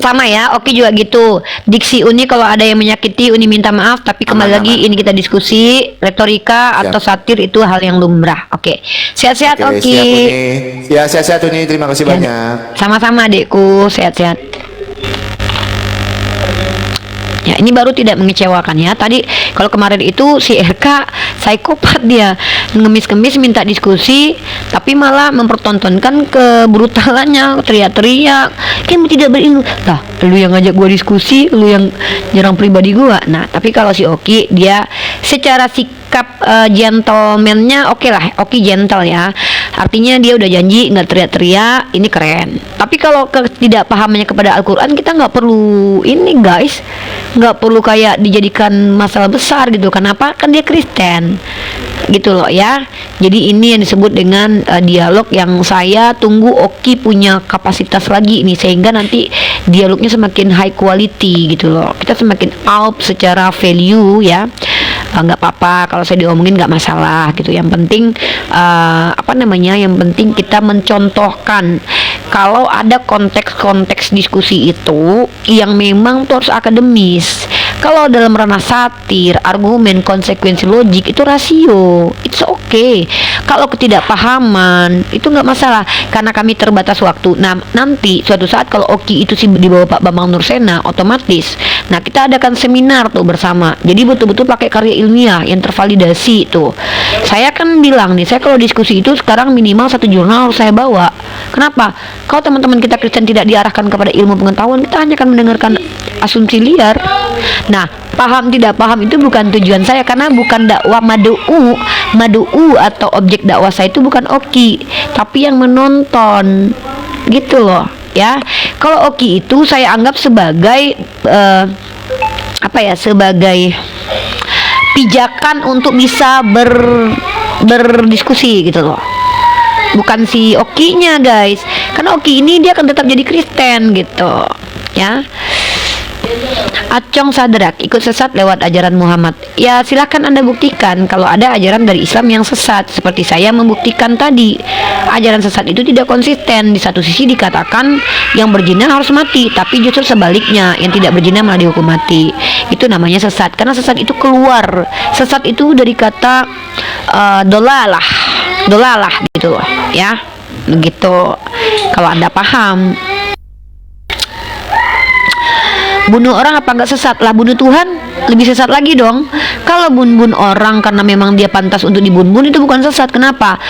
Sama ya, Oki juga gitu. Diksi Uni kalau ada yang menyakiti, Uni minta maaf. Tapi kembali Aman, lagi, aman. ini kita diskusi. Retorika atau satir itu hal yang lumrah. Oke, sehat-sehat Oke, Oki. siap Uni. Ya, sehat-sehat Uni. Terima kasih Ya. banyak. Sama-sama adekku, sehat-sehat. Ya, ini baru tidak mengecewakan ya. Tadi kalau kemarin itu si RK psikopat, dia ngemis-ngemis minta diskusi, tapi malah mempertontonkan kebrutalannya, teriak-teriak, kamu tidak berilmu. Lah, lu yang ngajak gua diskusi, lu yang nyerang pribadi gua. Nah, tapi kalau si Oki, dia secara sikap gentleman-nya oke lah, oke gentle ya. Artinya dia udah janji nggak teriak-teriak, ini keren. Tapi kalau ketidakpahamannya kepada Al-Quran, kita nggak perlu ini guys, nggak perlu kayak dijadikan masalah besar gitu. Kenapa? Kan dia Kristen gitu loh ya. Jadi ini yang disebut dengan dialog yang saya tunggu Oki punya kapasitas lagi nih, sehingga nanti dialognya semakin high quality gitu loh. Kita semakin out secara value ya. Nggak apa-apa kalau saya diomongin, nggak masalah gitu. Yang penting yang penting kita mencontohkan kalau ada konteks-konteks diskusi itu yang memang tuh harus akademis. Kalau dalam ranah satir, argumen, konsekuensi logik itu rasio, it's okay. Kalau ketidakpahaman itu nggak masalah, karena kami terbatas waktu. Nah nanti suatu saat kalau Oki itu sih di bawah Pak Bambang Nursena, otomatis. Nah kita adakan seminar tuh bersama. Jadi betul-betul pakai karya ilmiah yang tervalidasi tuh. Saya kan bilang nih, saya kalau diskusi itu sekarang minimal 1 jurnal saya bawa. Kenapa? Kalau teman-teman kita Kristen tidak diarahkan kepada ilmu pengetahuan, kita hanya akan mendengarkan asumsi liar. Nah, paham tidak paham itu bukan tujuan saya, karena bukan dakwah madu'u atau objek dakwah saya itu bukan Oki, tapi yang menonton gitu loh ya. Kalau Oki itu saya anggap sebagai sebagai pijakan untuk bisa berdiskusi gitu loh. Bukan si Okinya guys, karena Oki ini dia akan tetap jadi Kristen gitu ya. Acong Sadrak ikut sesat lewat ajaran Muhammad. Ya silahkan Anda buktikan kalau ada ajaran dari Islam yang sesat. Seperti saya membuktikan tadi, ajaran sesat itu tidak konsisten. Di satu sisi dikatakan yang berzina harus mati, tapi justru sebaliknya, yang tidak berzina malah dihukum mati. Itu namanya sesat, karena sesat itu keluar. Sesat itu dari kata dolalah gitu ya. Begitu kalau Anda paham. Bunuh orang apa nggak sesat? Lah bunuh Tuhan lebih sesat lagi dong. Kalau bun-bun orang karena memang dia pantas untuk dibun-bun, itu bukan sesat. Kenapa?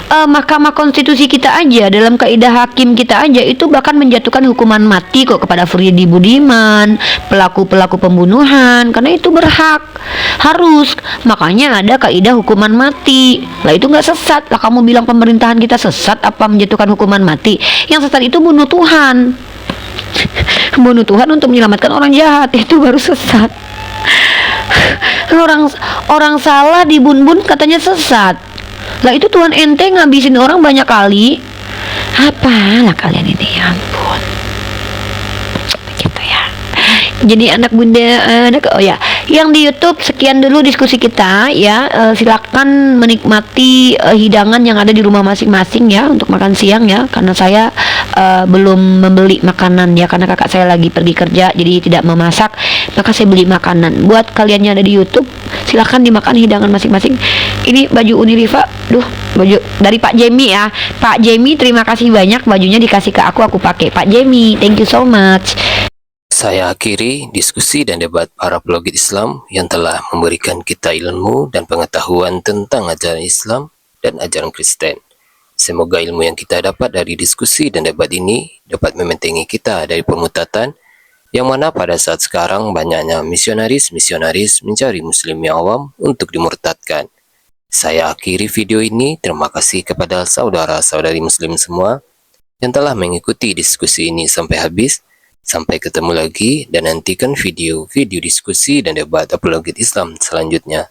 Mahkamah Konstitusi kita aja, dalam kaidah hakim kita aja, itu bahkan menjatuhkan hukuman mati kok kepada Freddy Budiman, pelaku-pelaku pembunuhan, karena itu berhak, harus. Makanya ada kaidah hukuman mati. Lah itu nggak sesat. Lah kamu bilang pemerintahan kita sesat apa menjatuhkan hukuman mati? Yang sesat itu bunuh Tuhan. Bunuh Tuhan untuk menyelamatkan orang jahat, itu baru sesat. Orang salah dibun-bun katanya sesat. Lah itu Tuhan ente ngabisin orang banyak kali. Apalah kalian ini, ya ampun. Gitu ya. Jadi anak bunda, yang di YouTube sekian dulu diskusi kita ya. Silakan menikmati hidangan yang ada di rumah masing-masing ya untuk makan siang ya, karena saya belum membeli makanan ya, karena kakak saya lagi pergi kerja jadi tidak memasak, maka saya beli makanan. Buat kalian yang ada di YouTube, silakan dimakan hidangan masing-masing. Ini baju Uniriva, baju dari Pak Jemi ya. Pak Jemi terima kasih banyak, bajunya dikasih ke aku pakai. Pak Jemi, thank you so much. Saya akhiri diskusi dan debat para pelogit Islam yang telah memberikan kita ilmu dan pengetahuan tentang ajaran Islam dan ajaran Kristen. Semoga ilmu yang kita dapat dari diskusi dan debat ini dapat membentengi kita dari pemutatan, yang mana pada saat sekarang banyaknya misionaris mencari muslim yang awam untuk dimurtadkan. Saya akhiri video ini. Terima kasih kepada saudara-saudari muslim semua yang telah mengikuti diskusi ini sampai habis. Sampai ketemu lagi dan nantikan video-video diskusi dan debat apologet Islam selanjutnya.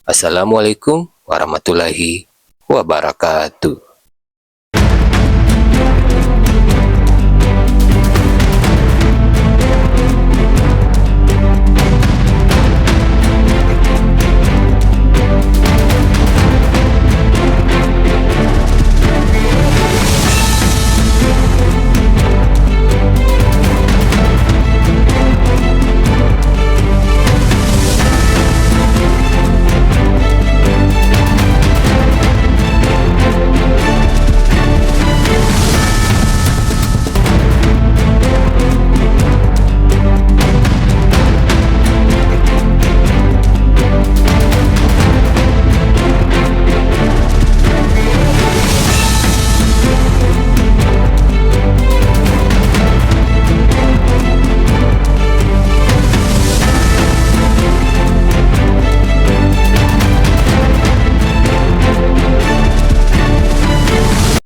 Assalamualaikum warahmatullahi wabarakatuh.